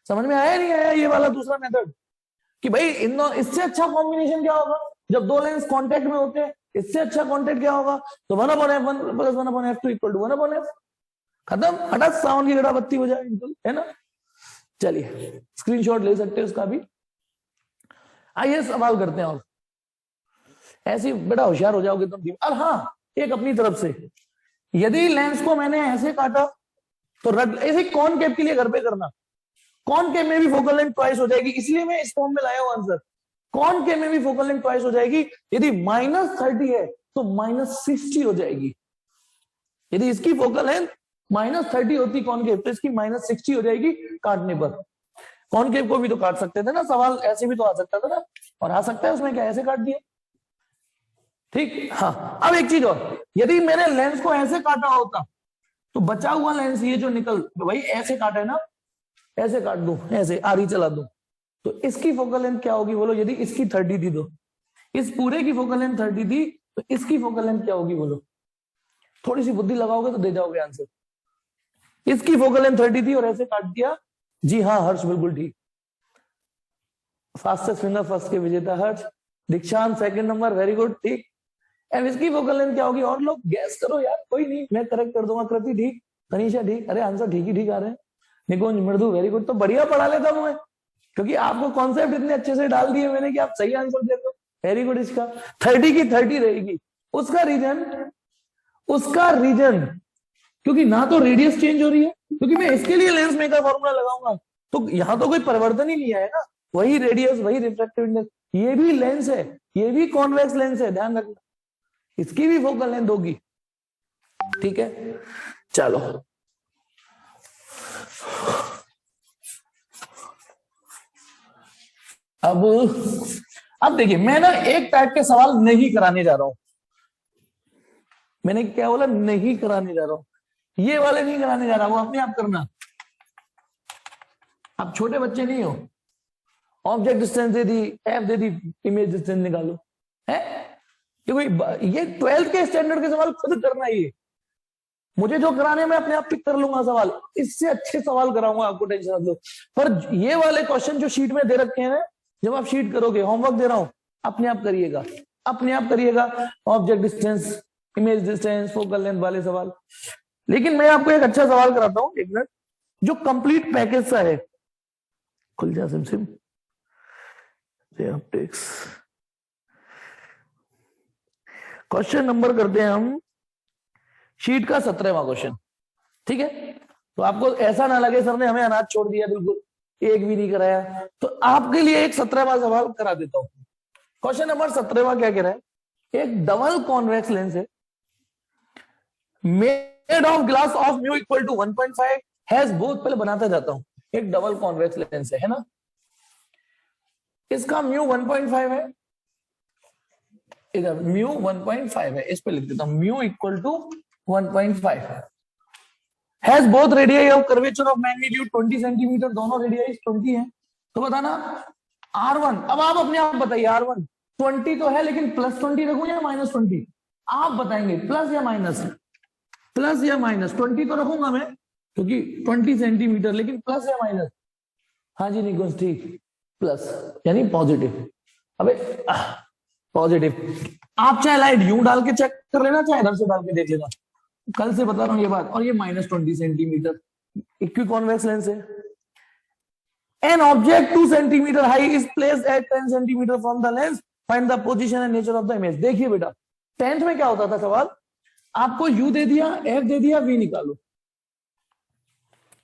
समझ में आया नहीं आया ये वाला दूसरा मेथड कि भाई इन इससे अच्छा कॉम्बिनेशन क्या होगा जब दो लेंस कांटेक्ट में होते हैं, इससे अच्छा कांटेक्ट क्या होगा, तो 1/f1 + 1/f2 equal to 1/f, खत्म, हटात सावन की गड़ाबत्ती हो जाए, है ना। चलिए स्क्रीनशॉट ले सकते हैं उसका भी। आइए सवाल करते हैं, और ऐसे बड़ा होशियार हो जाओगे तुम। और हाँ एक अपनी तरफ से, यदि लेंस को मैंने ऐसे काटा तो रट ऐसे कॉनकेव के लिए घर पे करना, कॉनकेव में भी फोकल लेंथ ट्वाइस हो जाएगी, इसलिए मैं इस फॉर्म में लाया हूं आंसर। कॉनकेव में भी फोकल लेंथ ट्वाइस हो जाएगी, यदि -30 है तो -60 हो जाएगी। यदि इसकी फोकल लेंथ -30 होती कॉनकेव तो इसकी -60 हो जाएगी काटने पर। कॉनकेव को भी तो काट सकते थे ना, सवाल ऐसे भी तो आ सकता था ना, और आ सकता है उसमें क्या, ऐसे काट दिए। ठीक, हाँ। अब एक चीज और, यदि मैंने लेंस को ऐसे काटा होता तो बचा हुआ लेंस ये जो निकल, भाई ऐसे काटा है ना, ऐसे काट दूं, ऐसे आरी चला दूं, तो इसकी फोकल लेंथ क्या होगी बोलो। यदि इसकी 30 दी दो, इस पूरे की फोकल लेंथ 30 दी, तो इसकी फोकल लेंथ क्या होगी बोलो। थोड़ी सी बुद्धि लगाओगे तो दे जाओगे आंसर। इसकी फोकल लेंथ 30 थी और ऐसे काट दिया। जी हाँ हर्ष, बिल्कुल ठीक। फास्टेस्ट फिंगर फर्स्ट के विजेता हर्ष। दीक्षांत सेकंड नंबर, वेरी गुड, ठीक। अब इसकी फोकल लेंथ क्या होगी, और लोग गैस करो यार, कोई नहीं, मैं करेक्ट कर दूंगा। कृति ठीक, तनीषा ठीक, अरे आंसर ठीक ही ठीक आ रहे हैं। निकुंज, मृदु, वेरी गुड। तो बढ़िया पढ़ा लेता हूं मैं, क्योंकि आपको कॉन्सेप्ट इतने अच्छे से डाल दिए मैंने कि आप सही आंसर देते हो। Very good. इसका 30 की 30 रहेगी। उसका रीजन क्योंकि ना तो रेडियस चेंज हो रही है, क्योंकि मैं इसके लिए लेंस मेकर फॉर्मूला लगाऊंगा, तो यहां तो कोई परिवर्तन ही नहीं आएगा, वही रेडियस, वही रिफ्रैक्टिव इंडेक्स। ये भी लेंस है, ये भी कॉन्वेक्स लेंस है, ध्यान रखना, इसकी भी फोकल लेंथ होगी। ठीक है, चलो अब देखिए, मैं ना एक टाइप के सवाल नहीं कराने जा रहा हूं। मैंने क्या बोला, नहीं कराने जा रहा हूं, ये वाले नहीं कराने जा रहा, वो अपने आप करना। आप छोटे बच्चे नहीं हो। ऑब्जेक्ट डिस्टेंस दे दी, एफ दे दी, इमेज डिस्टेंस निकालो, है ये 12th के स्टैंडर्ड के सवाल खुद करना ही है। मुझे जो कराने में अपने आप पिक कर लूंगा सवाल, इससे अच्छे सवाल कराऊंगा, आपको टेंशन मत लो। पर ये वाले क्वेश्चन जो शीट में दे रखे हैं, जब आप शीट करोगे, होमवर्क दे रहा हूं, अपने आप करिएगा, अपने आप करिएगा। Object distance, image distance, focal length वाले सवाल। लेकिन मैं आपको एक अच्छा सवाल कराता हूं, एक मिनट, जो कंप्लीट पैकेज सा है। खुल जा सिम क्वेश्चन नंबर करते हैं हम शीट का 17वां क्वेश्चन। ठीक है, तो आपको ऐसा ना लगे सर ने हमें अनाज छोड़ दिया, बिल्कुल एक भी नहीं कराया, तो आपके लिए एक 17वां सवाल करा देता हूं। क्वेश्चन नंबर 17वां क्या कह रहा है, एक डबल कॉन्वेक्स लेंस है, made of glass of mu equal to 1.5 has both, पहले बनाता जाता हूं। एक डबल कॉन्वेक्स लेंस है ना, इसका म्यू 1.5 है, इधर म्यू 1.5 है, इस पे लिख देता हूं mu equal to 1.5 has both radii of curvature of magnitude 20 centimetre, दोनों रेडियाई 20 है। तो बताना R1, अब आप अपने आप बताइए, R1 20 तो है, लेकिन +20 रखूं या -20, आप बताएंगे प्लस या माइनस, प्लस या माइनस। 20 तो रखूंगा मैं क्योंकि 20 सेंटीमीटर, लेकिन प्लस या माइनस। हाँ जी निकुंज ठीक, प्लस यानी पॉजिटिव। अबे पॉजिटिव। आप चाहे लाइट यूं डाल के चेक कर लेना, चाहे इधर से डाल के देख लेना, कल से बता रहा हूं ये बात। और ये -20 सेंटीमीटर इक्विकॉन्वेक्स लेंस है। An object 2 centimetre high is placed at 10 centimetre from the lens, find the position and nature of the image. देखिए बेटा, 10th में क्या होता था सवाल, आपको यू दे दिया, एफ दे दिया, वी निकालो।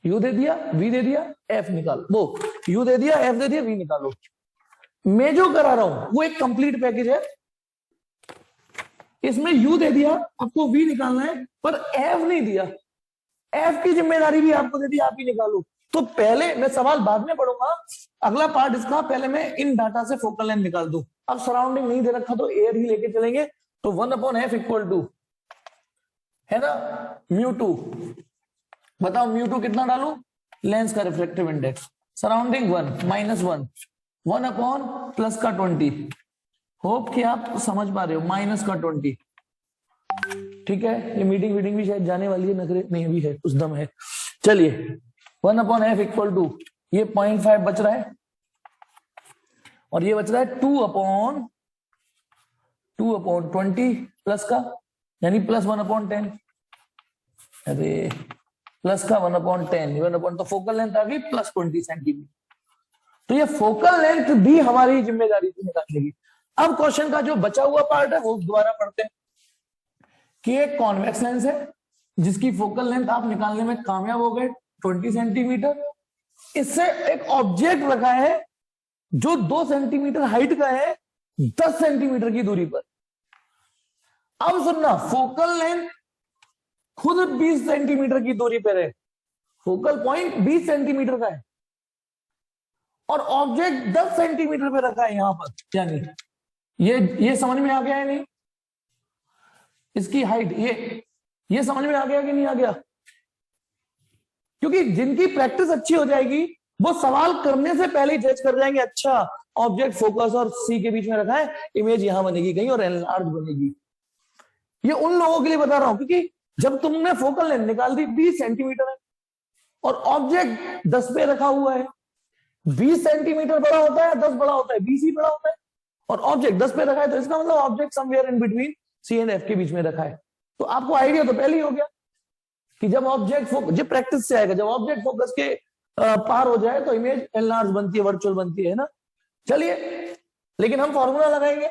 यू दे दिया, वी दे दिया, एफ निकालो, वो यू दे दिया, एफ दे दिया, वी निकालो। मैं जो करा रहा हूं वो एक कंप्लीट पैकेज है। इसमें यू दे दिया, आपको वी निकालना है, पर एफ नहीं दिया। एफ की जिम्मेदारी भी आपको दे दी, आप ही निकालो। तो पहले मैं सवाल बाद में पढ़ूंगा, अगला पार्ट इसका, पहले मैं इन डाटा से फोकल लेंथ निकाल दूं। अब सराउंडिंग नहीं दे रखा तो एयर ही लेके चलेंगे। तो 1/f इक्वल टू है ना μ2। बताओ μ2 कितना डालू, लेंस का रिफ्रैक्टिव इंडेक्स, सराउंडिंग 1 -1, 1 प्लस का 20। होप कि आप समझ पा रहे हो, माइनस का 20। ठीक है, ये मीटिंग भी शायद जाने वाली है, नखरे नहीं भी है, कुछ दम है। चलिए 1/f इक्वल टू, ये 0.5 बच रहा है, और ये बच रहा है 2/20 प्लस का, यानी प्लस 1/10। अरे प्लस का 1/10, 1/, तो फोकल लेंथ आ गई +20 सेंटीमीटर। तो ये फोकल लेंथ भी हमारी जिम्मेदारी थी निकालने की। अब क्वेश्चन का जो बचा हुआ पार्ट है वो दोबारा पढ़ते हैं कि एक कॉन्वेक्स लेंस है जिसकी फोकल लेंथ आप निकालने में कामयाब हो गए 20 सेंटीमीटर। इससे एक ऑब्जेक्ट रखा है जो 2 सेंटीमीटर हाइट का है 10 सेंटीमीटर की दूरी पर। अब सुनना, फोकल लेंथ खुद 20 सेंटीमीटर की दूरी पर है, फोकल पॉइंट 20 सेंटीमीटर का है और ऑब्जेक्ट 10 सेंटीमीटर पे रखा है यहां पर। यानी ये समझ में आ गया है नहीं? इसकी हाइट ये समझ में आ गया कि नहीं आ गया? क्योंकि जिनकी प्रैक्टिस अच्छी हो जाएगी वो सवाल करने से पहले ही जज कर जाएंगे, अच्छा ऑब्जेक्ट फोकस और सी के बीच में रखा है, इमेज यहां बनेगी कहीं और एनलार्ज बनेगी। ये उन लोगों के लिए बता रहा हूं क्योंकि जब तुमने फोकल लेंथ निकाल दी 20 सेंटीमीटर है और ऑब्जेक्ट 10 पे रखा हुआ है, 20 सेंटीमीटर बड़ा होता है 10 बड़ा होता है? 20 ही बड़ा होता है और ऑब्जेक्ट 10 पे रखा है, तो इसका मतलब object somewhere in between C and F के बीच में रखा है। तो आपको आइडिया तो पहले ही हो गया कि जब ऑब्जेक्ट जब प्रैक्टिस से आएगा, जब ऑब्जेक्ट फोकस के पार हो जाए तो इमेज एनलार्ज बनती है, वर्चुअल बनती है ना। चलिए, लेकिन हम फॉर्मूला लगाएंगे।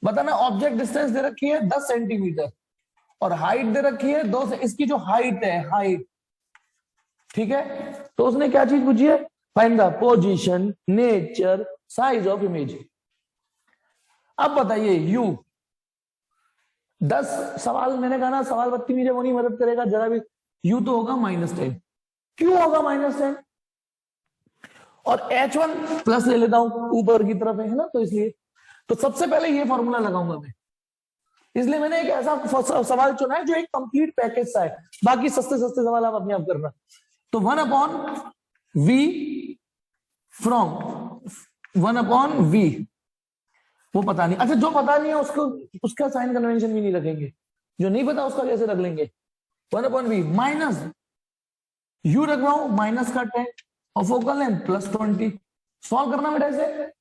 बताना, ऑब्जेक्ट डिस्टेंस दे रखी है 10 सेंटीमीटर और हाइट दे रखी है 2 से। इसकी जो हाइट है, हाइट, ठीक है, तो उसने क्या चीज पूछी है? Find the position, nature, size of image. अब बताइए यू 10 सवाल, मैंने कहा ना सवाल बत्ती मुझे वो नहीं मदद करेगा जरा भी। यू तो होगा -10। क्यों होगा -10? और H1 प्लस ले लेता हूं, ऊपर की तरफ है ना, तो इसलिए तो सबसे पहले ये फॉर्मूला लगाऊंगा मैं। इसलिए मैंने एक ऐसा सवाल चुना है जो एक कंप्लीट पैकेज सा है, बाकी सस्ते सस्ते सवाल आप अपने आप करना। तो 1/v फ्रॉम 1/v, वो पता नहीं। अच्छा, जो पता नहीं है उसको उसका साइन कन्वेंशन भी नहीं रखेंगे, जो नहीं पता उसका कैसे रख लेंगे? 1/v माइनस यू रख रहा हूं माइनस का 10 और फोकल लेंथ +20। सॉल्व करना बेटा, इसे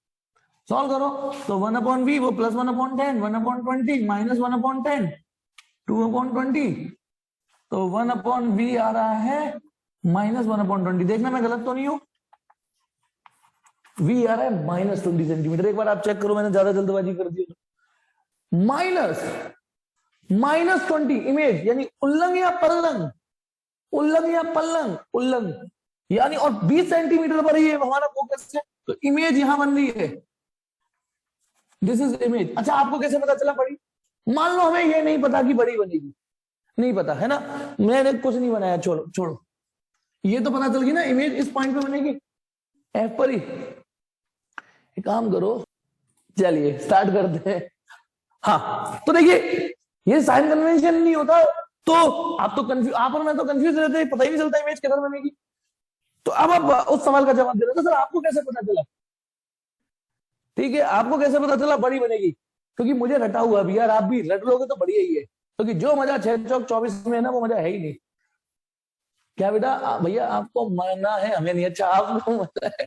सॉल्व करो तो 1/v वो +1/10, 1/20 माइनस 1/10, 2/20। तो 1/v आ रहा है -1/20। देखना मैं गलत तो नहीं हूं, v आ रहा है -20 सेंटीमीटर। एक बार आप चेक करो, मैंने ज्यादा जल्दबाजी कर दी। -20 इमेज यानी उल्लंघ या पल्लंघ, उल्लंघ या पल्लंघ, उल्लंघ यानी, और 20 सेंटीमीटर पर ही हमारा फोकस है, तो इमेज यहां बन रही है। This is image. अच्छा, आपको कैसे पता चला बड़ी? मान लो हमें ये नहीं पता कि बड़ी बनेगी, नहीं पता है ना, मैंने कुछ नहीं बनाया, छोड़ो छोड़ो, ये तो पता चल गई ना इमेज इस पॉइंट पे बनेगी, एफ पर ही। एक काम करो, चलिए स्टार्ट करते हैं। हाँ, तो देखिए ये साइन कन्वेंशन नहीं होता तो आप तो कंफ्यूज, आप और मैं तो कंफ्यूज रहते हैं, पता ही नहीं चलता इमेज किधर बनेगी। तो अब आप उस सवाल का जवाब दे रहे थे, सर आपको कैसे पता चला? ठीक है, आपको कैसे पता चला बड़ी बनेगी? क्योंकि मुझे रटा हुआ भी यार, आप भी रट लोगे तो बढ़िया ही है, क्योंकि जो मजा 6 चौक 24 में है ना, वो मजा है ही नहीं। क्या बेटा भैया, आपको मना है, हमें नहीं। अच्छा, आपको मना है,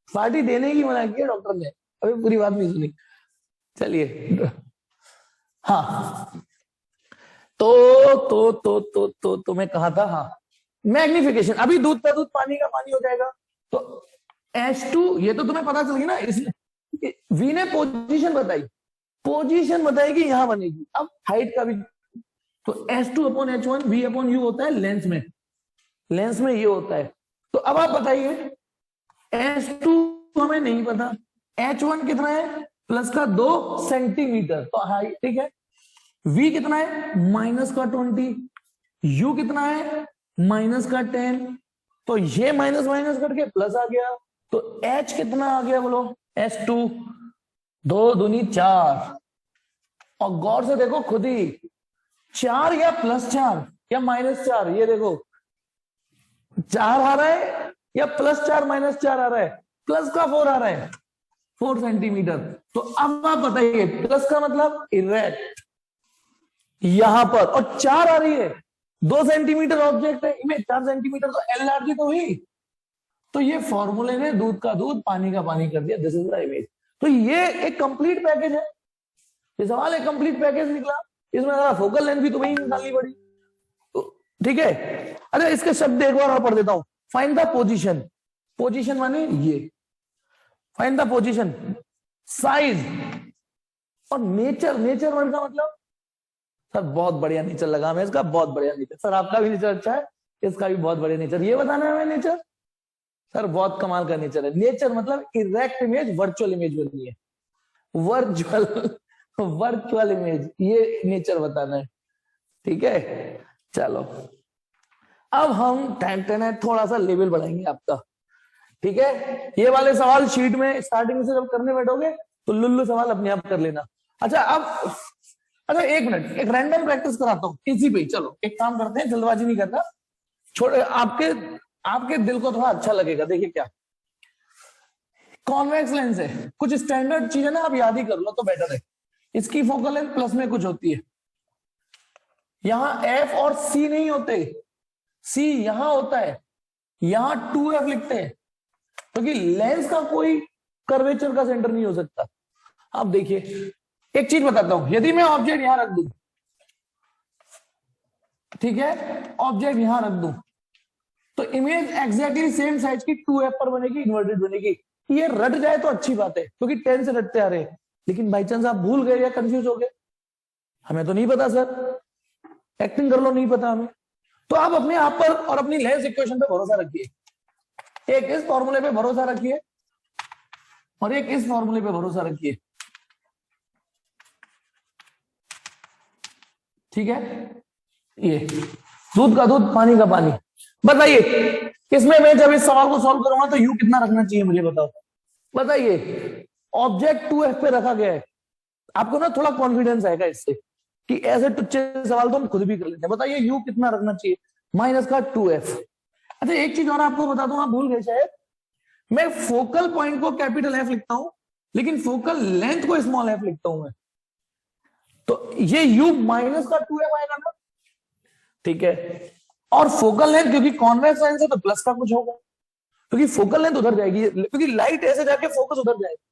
पार्टी देने की मना किया डॉक्टर ने, अभी पूरी बात नहीं सुनी। चलिए, हाँ, तो मैं कहा था, हाँ, मैग्निफिकेशन। अभी दूध का दूध पानी का पानी हो जाएगा। तो H2 ये तो तुम्हें पता चल गई ना, इसलिए V ने पोजीशन बताई, पोजीशन बताई कि यहां बनेगी। अब हाइट का भी, तो H2/H1 V/U होता है लेंस में, लेंस में ये होता है। तो अब आप बताइए, H2 हमें नहीं पता, H1 कितना है? +2 सेंटीमीटर, तो हाइट ठीक है। V कितना है? -20। U कितना है? -10। तो ये माइनस माइनस करके प्लस आ गया, तो H कितना आ गया बोलो? H2 2 दूनी 4। और गौर से देखो खुद ही, 4 या +4 या -4, ये देखो 4 आ रहा है या +4 -4 आ रहा है? प्लस का 4 आ रहा है, 4 सेंटीमीटर। तो अब आप बताइए, प्लस का मतलब इरेक्ट यहां पर, और 4 आ रही है, 2 सेंटीमीटर ऑब्जेक्ट है, इमेज 4 सेंटीमीटर, तो एलआरजी तो हुई। तो ये फॉर्मूले ने दूध का दूध पानी का पानी कर दिया, दिस इज द इमेज। तो ये एक कंप्लीट पैकेज है, ये सवाल एक कंप्लीट पैकेज निकला। इसमें फोकल लेंथ भी तुम्हें निकालनी पड़ी, ठीक है। अरे इसके शब्द एक बार और पढ़ देता हूं। फाइंड द पोजीशन, पोजीशन माने ये, फाइंड द पोजीशन, साइज और नेचर। नेचर वर्ड का मतलब सर बहुत बढ़िया नेचर लगा हमें इसका, बहुत बढ़िया नेचर। सर आपका भी नेचर अच्छा है, इसका भी बहुत बढ़िया नेचर। ये बताना है हमें नेचर। सर बहुत कमाल का नेचर है। नेचर मतलब इरेक्ट इमेज वर्चुअल इमेज बनी है, वर्चुअल वर्चुअल इमेज, ये नेचर बताना है। ठीक है, चलो अब हम टेन है थोड़ा सा लेवल बढ़ाएंगे आपका। ठीक है, ये वाले सवाल शीट में स्टार्टिंग से जब करने बैठोगे तो लुल्लू सवाल अपने आप कर लेना। अच्छा अब, अच्छा एक मिनट, एक रैंडम प्रैक्टिस कराता हूँ इसी पे। चलो एक काम करते हैं, जल्दबाजी नहीं करना, छोड़े आपके आपके दिल को थोड़ा अच्छा लगेगा। देखिए क्या, कॉन्वेक्स लेंस है, कुछ स्टैंडर्ड चीजें ना आप याद ही कर लो तो बेटर है। इसकी फोकल लेंथ प्लस में कुछ होती है, यहां एफ और सी नहीं होते, सी यहां होता है, यहां 2f लिखते हैं, क्योंकि लेंस का कोई कर्वेचर का सेंटर नहीं हो सकता। अब देखिए एक चीज बताता हूं, यदि मैं ऑब्जेक्ट यहां रख दूं, ठीक है, ऑब्जेक्ट यहां रख दूं, तो इमेज एग्जैक्टली सेम साइज की 2f पर बनेगी, इन्वर्टेड बनेगी। ये रट जाए तो अच्छी बात है, क्योंकि 10 से रटते आ रहे हैं, लेकिन बाई चांस आप भूल गए या कंफ्यूज हो गए, हमें तो नहीं पता सर, एक्टिंग कर लो, नहीं पता हमें, तो आप अपने आप पर और अपनी लेंस इक्वेशन पे भरोसा रखिए। एक इस फॉर्मूले पे भरोसा रखिए और एक इस फॉर्मूले पे भरोसा रखिए। ठीक है, ये दूध का दूध पानी का पानी। बताइए इसमें मैं जब इस सवाल को सॉल्व करूंगा तो यू कितना रखना चाहिए मुझे बताओ। बताइए, ऑब्जेक्ट 2f पे रखा गया है, आपको ना थोड़ा कॉन्फिडेंस आएगा इससे कि ऐसे टुच्चे सवाल तो हम खुद भी कर लेते हैं। बताइए यू कितना रखना चाहिए, माइनस का 2f। अच्छा एक चीज और आपको बता दूं, आप भूल गए शायद, मैं फोकल पॉइंट को कैपिटल एफ लिखता हूं, लेकिन फोकल लेंथ को स्मॉल एफ लिखता हूं मैं, तो ये u माइनस का 2f आएगा ना। ठीक है, और फोकल लेंथ क्योंकि कॉन्वेक्स लेंस है तो प्लस का कुछ होगा, क्योंकि फोकल लेंथ उधर जाएगी, क्योंकि लाइट ऐसे जाके फोकस उधर जाएगी,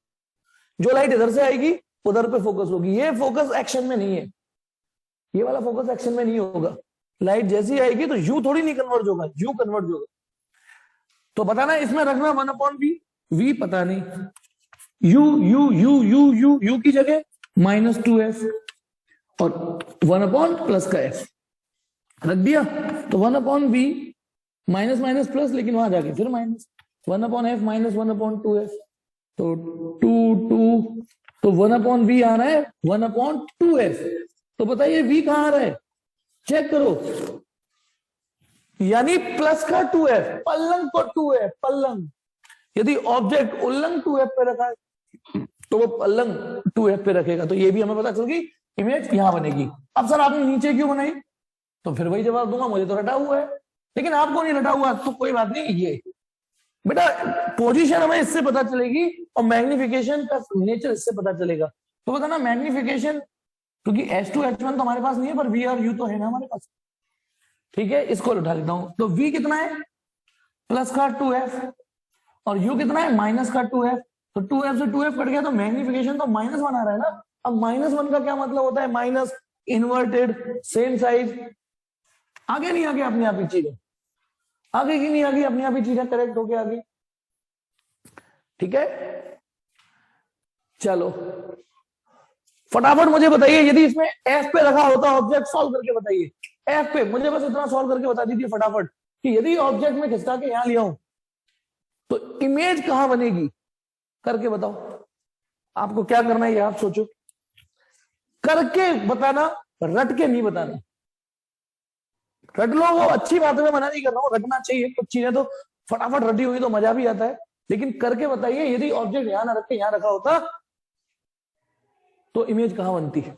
जो लाइट इधर से आएगी उधर पे फोकस होगी। ये फोकस एक्शन में नहीं है, ये वाला फोकस एक्शन में नहीं होगा, लाइट जैसी आएगी तो यू थोड़ी नहीं कन्वर्ज होगा, यू कन्वर्ज होगा। तो बताना इसमें रखना 1/v, v पता नहीं, u u u u u u की जगह माइनस 2f और 1/+ का f रख दिया, तो 1/v माइनस माइनस प्लस, लेकिन वहां जाके फिर माइनस 1/f माइनस 1/2f, तो 2 तो 1/v आ रहा है 1/2f। तो बताइए v कहां आ रहा है, चेक करो, यानी प्लस का 2f, पल्लंग को 2f, पल्लंग, यदि ऑब्जेक्ट उल्लंग 2f पे रखा है तो वो पल्लंग 2f पे रखेगा, तो ये भी हमें पता चल गई, इमेज यहां बनेगी। अब सर आपने नीचे क्यों बनाई, तो फिर वही जवाब दूंगा, मुझे तो रटा हुआ है, लेकिन आपको नहीं रटा हुआ तो कोई बात नहीं। ये बेटा पोजीशन हमें इससे पता चलेगी और मैग्निफिकेशन का नेचर इससे पता चलेगा। तो बताना मैग्निफिकेशन, क्योंकि H2 H1 तो हमारे पास नहीं है, पर V और U तो है ना हमारे पास। ठीक है, इसको उठा लेता हूं, तो V कितना है, प्लस का 2f, और U कितना है, माइनस का 2f, तो 2f से 2f कट गया, तो मैग्निफिकेशन तो -1 आ रहा है ना। अब -1 का क्या मतलब होता है, माइनस, इन्वर्टेड, सेम साइज। आगे नहीं आगे अपने आप ही चीजें, आगे की नहीं आगे अपने आप ही चीजें करेक्ट होके आगे। ठीक है, चलो फटाफट मुझे बताइए, यदि इसमें एफ पे रखा होता ऑब्जेक्ट, सॉल्व करके बताइए एफ पे, मुझे बस इतना सॉल्व करके बता दीजिए फटाफट कि यदि ऑब्जेक्ट में खिसका के यहां लिया हूं तो इमेज कहां बनेगी, करके बताओ। आपको क्या करना है ये आप सोचो, करके बताना, रट के नहीं बताना। रट लो वो अच्छी बात है, मैं मना नहीं कर रहा हूं, रटना चाहिए, कुछ चीजें तो फटाफट रटी हुई तो मजा भी आता है, लेकिन करके बताइए यदि ऑब्जेक्ट यहां ना रख के यहां रखा होता तो इमेज कहां बनती है।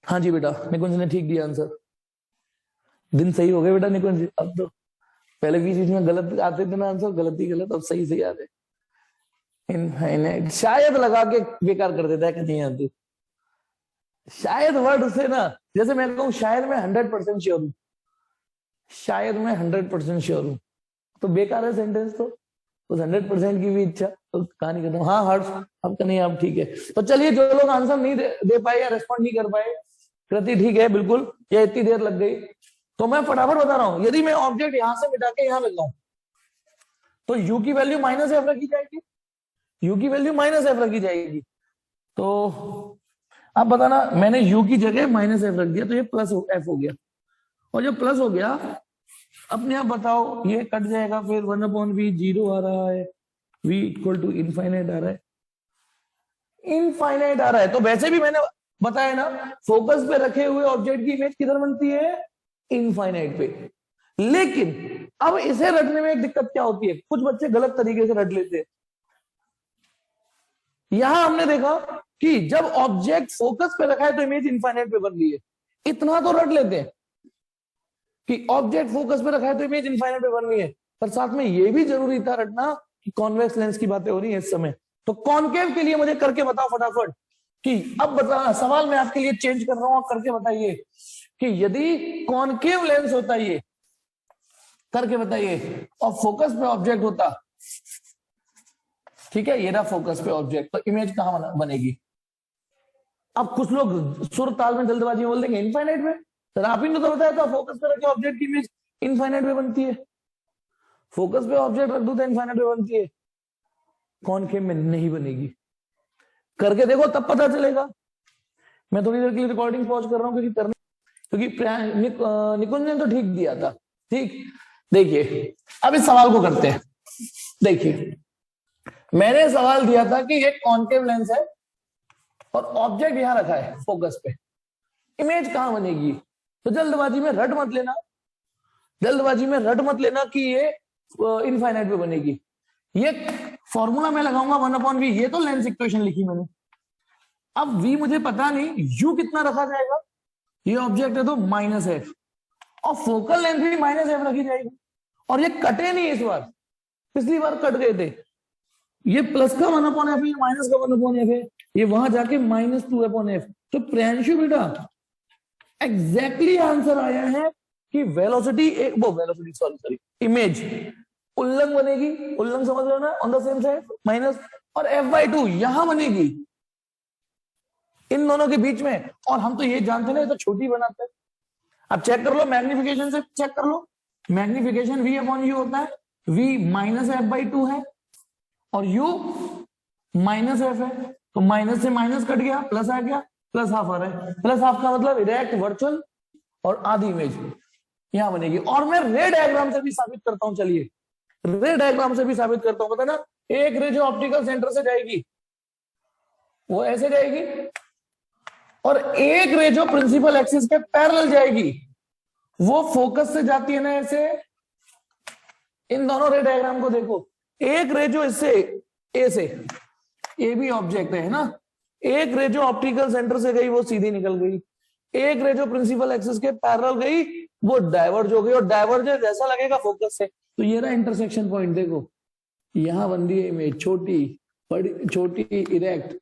हाँ जी बेटा, निकुंज ने ठीक दिया आंसर, दिन सही हो गए बेटा निकुंज जी। अब तो पहले भी चीज में गलत आते थे ना आंसर, गलत ही गलत, अब सही से आते। इनफाइनाइट शायद लगा के बेकार कर देता है कि नहीं आती, शायद वर्ड से ना, जैसे मैं कहूं शायद मैं 100% श्योर हूं, शायद मैं 100% श्योर हूं, तो बेकार है सेंटेंस, तो उस 100% की भी इच्छा तो कहानी करता हूँ। हाँ हर्ष आपका नहीं, आप ठीक है। तो चलिए जो लोग आंसर नहीं दे पाए या रेस्पॉन्ड नहीं कर पाए, कृति ठीक है बिल्कुल, या इतनी देर लग गई, तो मैं फटाफट बता रहा हूं, यदि मैं ऑब्जेक्ट यहां से मिटा के यहां लगाऊं तो यू की वैल्यू माइनस एफ रखी जाएगी, यू की वैल्यू माइनस एफ रखी जाएगी। तो अब बताना, मैंने यू की जगह माइनस एफ रख दिया तो ये प्लस एफ हो गया, और जब प्लस हो गया अपने आप बताओ ये कट जाएगा, फिर 1/v 0 आ रहा है, v इक्वल टू इनफाइनाइट आ रहा है, इनफाइनाइट आ रहा है। तो वैसे भी मैंने बताया ना, फोकस पे रखे हुए ऑब्जेक्ट की इमेज किधर बनती है, इनफाइनाइट पे। लेकिन अब इसे रटने में एक दिक्कत क्या होती है, कुछ बच्चे गलत तरीके से रट लेते हैं। यहां हमने देखा कि जब ऑब्जेक्ट फोकस पे रखा है तो इमेज इनफाइनाइट पे बन रही है, इतना तो रट लेते हैं कि ऑब्जेक्ट फोकस पे रखा है तो इमेज इनफाइनाइट पे बन रही है, पर साथ में यह भी जरूरी था रटना कि कॉन्वेक्स लेंस की बातें हो रही है इस समय। तो कॉनकेव के लिए मुझे करके बताओ फटाफट, कि अब बताना, सवाल मैं आपके लिए चेंज कर रहा हूं, करके बताइए कि यदि कॉनकेव लेंस होता ये, करके बताइए, और फोकस पे ऑब्जेक्ट होता, ठीक है, ये रहा फोकस पे ऑब्जेक्ट, तो इमेज कहां बनेगी। अब कुछ लोग सुर ताल में जल्दबाजी बोल देंगे इनफाइनाइट में, सर आप ही ने तो बताया था फोकस पे रखे ऑब्जेक्ट की इमेज इनफाइनाइट में बनती है, फोकस पे ऑब्जेक्ट रख दो तो इनफाइनाइट में बनती है, कॉनकेव में नहीं बनेगी। करके देखो तब पता चलेगा। मैं थोड़ी देर के लिए रिकॉर्डिंग पॉज कर रहा हूं क्योंकि निकुंज ने तो ठीक दिया था। ठीक, देखिए अब इस सवाल को करते हैं। देखिए मैंने सवाल दिया था कि एक कॉनकेव लेंस है और ऑब्जेक्ट यहां रखा है फोकस पे, इमेज कहां बनेगी। तो जल्दबाजी में रट मत लेना, जल्दबाजी में रट मत लेना कि ये इनफाइनाइट पे बनेगी। ये फॉर्मूला मैं लगाऊंगा 1/v, ये तो लेंस इक्वेशन लिखी मैंने। अब v मुझे पता नहीं, u कितना रखा जाएगा, ये ऑब्जेक्ट है तो माइनस एफ, और फोकल लेंथ भी माइनस एफ रखी जाएगी, और ये कटे नहीं इस बार, पिछली बार कट गए थे। ये प्लस का 1/f है, माइनस का 1/f है, ये वहां जाके -2/f। तो प्रियांशु बेटा एग्जैक्टली आंसर आया है कि वेलोसिटी सॉरी इमेज उल्लंघ बनेगी, उल्लंघ समझ रहे हो ना, on the same side minus, और f/2 यहां बनेगी इन दोनों के बीच में। और हम तो ये जानते ना, तो छोटी बनाते हैं। अब चेक कर लो, मैग्निफिकेशन से चेक कर लो, मैग्निफिकेशन v/u होता है, v -f/2 है और u -f है, तो माइनस से माइनस कट गया, प्लस आ गया, प्लस हाफ आ रहा है। प्लस हाफ का मतलब इरेक्ट, वर्चुअल और आधी इमेज यहां बनेगी। और मैं रे डायग्राम से भी साबित करता हूं, चलिए रे डायग्राम से भी साबित करता हूं। पता ना, एक रे जो ऑप्टिकल सेंटर से जाएगी वो ऐसे जाएगी, और एक रे जो प्रिंसिपल एक्सिस के पैरेलल जाएगी वो फोकस से जाती है ना ऐसे। इन दोनों रे डायग्राम को देखो, एक रे जो इससे ए से, ए भी ऑब्जेक्ट है ना, एक रे जो ऑप्टिकल सेंटर से गई वो सीधी निकल गई, एक रे जो प्रिंसिपल एक्सिस के पैरेलल गई वो डाइवर्ज हो गई, और डाइवर्जेंस ऐसा लगेगा फोकस से। तो ये रहा इंटरसेक्शन पॉइंट, देखो यहां बन रही है इमेज, छोटी बड़ी, छोटी इरेक्ट।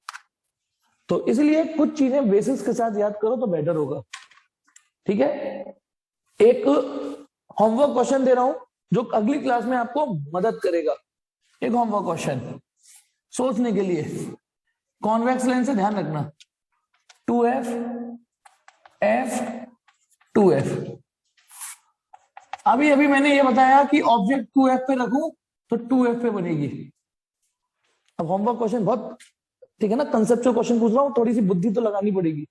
तो इसलिए कुछ चीजें बेसिस के साथ याद करो तो बेटर होगा, ठीक है। एक होमवर्क क्वेश्चन दे रहा हूं जो अगली क्लास में आपको मदद करेगा। एक होमवर्क क्वेश्चन सोचने के लिए, कॉन्वेक्स लेंस से ध्यान रखना, 2f f 2f। अभी अभी मैंने ये बताया कि ऑब्जेक्ट 2f पे रखूं तो 2f पे बनेगी। अब होमवर्क क्वेश्चन बहुत, ठीक है ना, कंसेप्चुअल क्वेश्चन पूछ रहा हूं, थोड़ी सी बुद्धि तो लगानी पड़ेगी।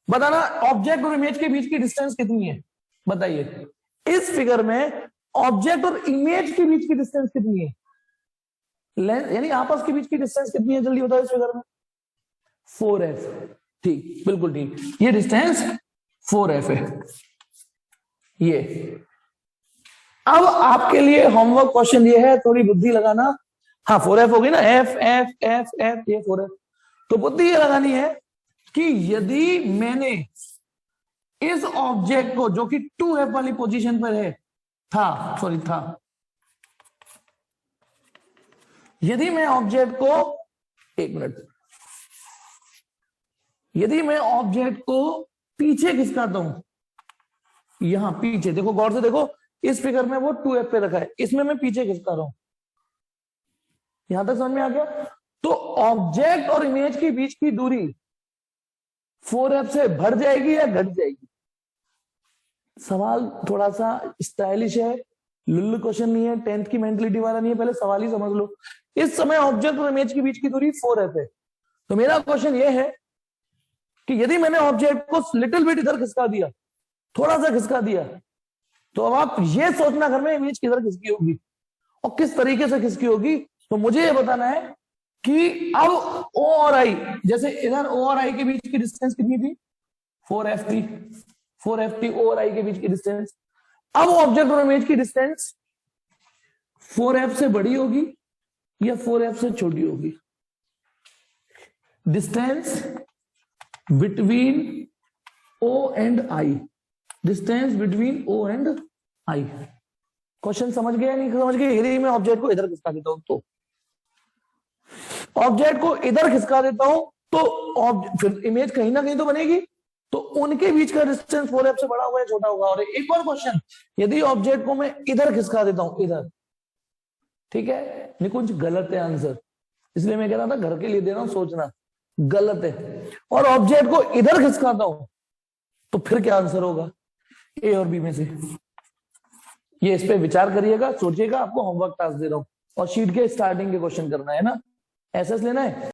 बताना ऑब्जेक्ट और इमेज के बीच की डिस्टेंस कितनी है, बताइए। इस फिगर में ऑब्जेक्ट और इमेज के बीच की डिस्टेंस कितनी है, लेंस यानी आपस के बीच की डिस्टेंस कितनी है, जल्दी बताओ इस फिगर में। 4f, ठीक, बिल्कुल ठीक, ये डिस्टेंस 4f है ये। अब आपके लिए होमवर्क क्वेश्चन ये है, थोड़ी बुद्धि लगाना। हाँ 4f होगी ना, f f f f, ये 4f। तो बुद्धि ये लगानी है कि यदि मैंने इस ऑब्जेक्ट को, जो कि 2f वाली पोजीशन पर है, था, यदि मैं ऑब्जेक्ट को, एक मिनट, यदि मैं ऑब्जेक्ट को पीछे खिसकाता हूं, यहां पीछे देखो, गौर से देखो, इस फिगर में वो 2f पे रखा है, इसमें मैं पीछे खिसका रहा हूं, यहां तक समझ में आ गया। तो ऑब्जेक्ट और इमेज के बीच की दूरी 4f से बढ़ जाएगी या घट जाएगी, सवाल थोड़ा सा स्टाइलिश है, लुल्लू क्वेश्चन नहीं है, 10th की मेंटलिटी वाला नहीं है, पहले सवाल ही समझ लो। इस समय ऑब्जेक्ट और इमेज के बीच की दूरी 4f है। तो मेरा क्वेश्चन ये है कि यदि मैंने ऑब्जेक्ट को लिटिल बिट इधर खिसका दिया, थोड़ा सा खिसका दिया, तो अब आप ये सोचना घर में इमेज किधर खिसकी होगी और किस तरीके से खिसकी होगी। तो मुझे ये बताना है कि अब ओ और आई, जैसे इधर ओ और आई के बीच की डिस्टेंस कितनी थी, 4f थी, 4f थी ओ और आई के बीच की डिस्टेंस। अब ऑब्जेक्ट और इमेज की डिस्टेंस 4f से बड़ी होगी या 4f से छोटी होगी? Distance between O and I, distance between O and I. Question समझ गया नहीं समझ गया? यदि मैं ऑब्जेक्ट को इधर खिसका देता हूं, तो ऑब्जेक्ट को इधर खिसका देता हूं तो फिर इमेज कहीं ना कहीं तो बनेगी, तो उनके बीच का डिस्टेंस 4f से बड़ा होगा या छोटा होगा? और एक और क्वेश्चन, यदि ऑब्जेक्ट को मैं इधर खिसका देता हूं, इधर, ठीक है, निकुंज गलत है आंसर, इसलिए मैं कह रहा था घर के लिए दे रहा हूं, सोचना गलत है। और ऑब्जेक्ट को इधर खिसकाता हूं तो फिर क्या आंसर होगा? ए और बी में से। ये इस पे विचार करिएगा, सोचिएगा, आपको होमवर्क टास्क दे रहा हूं और शीट के स्टार्टिंग के क्वेश्चन करना है ना, एसएस लेना है।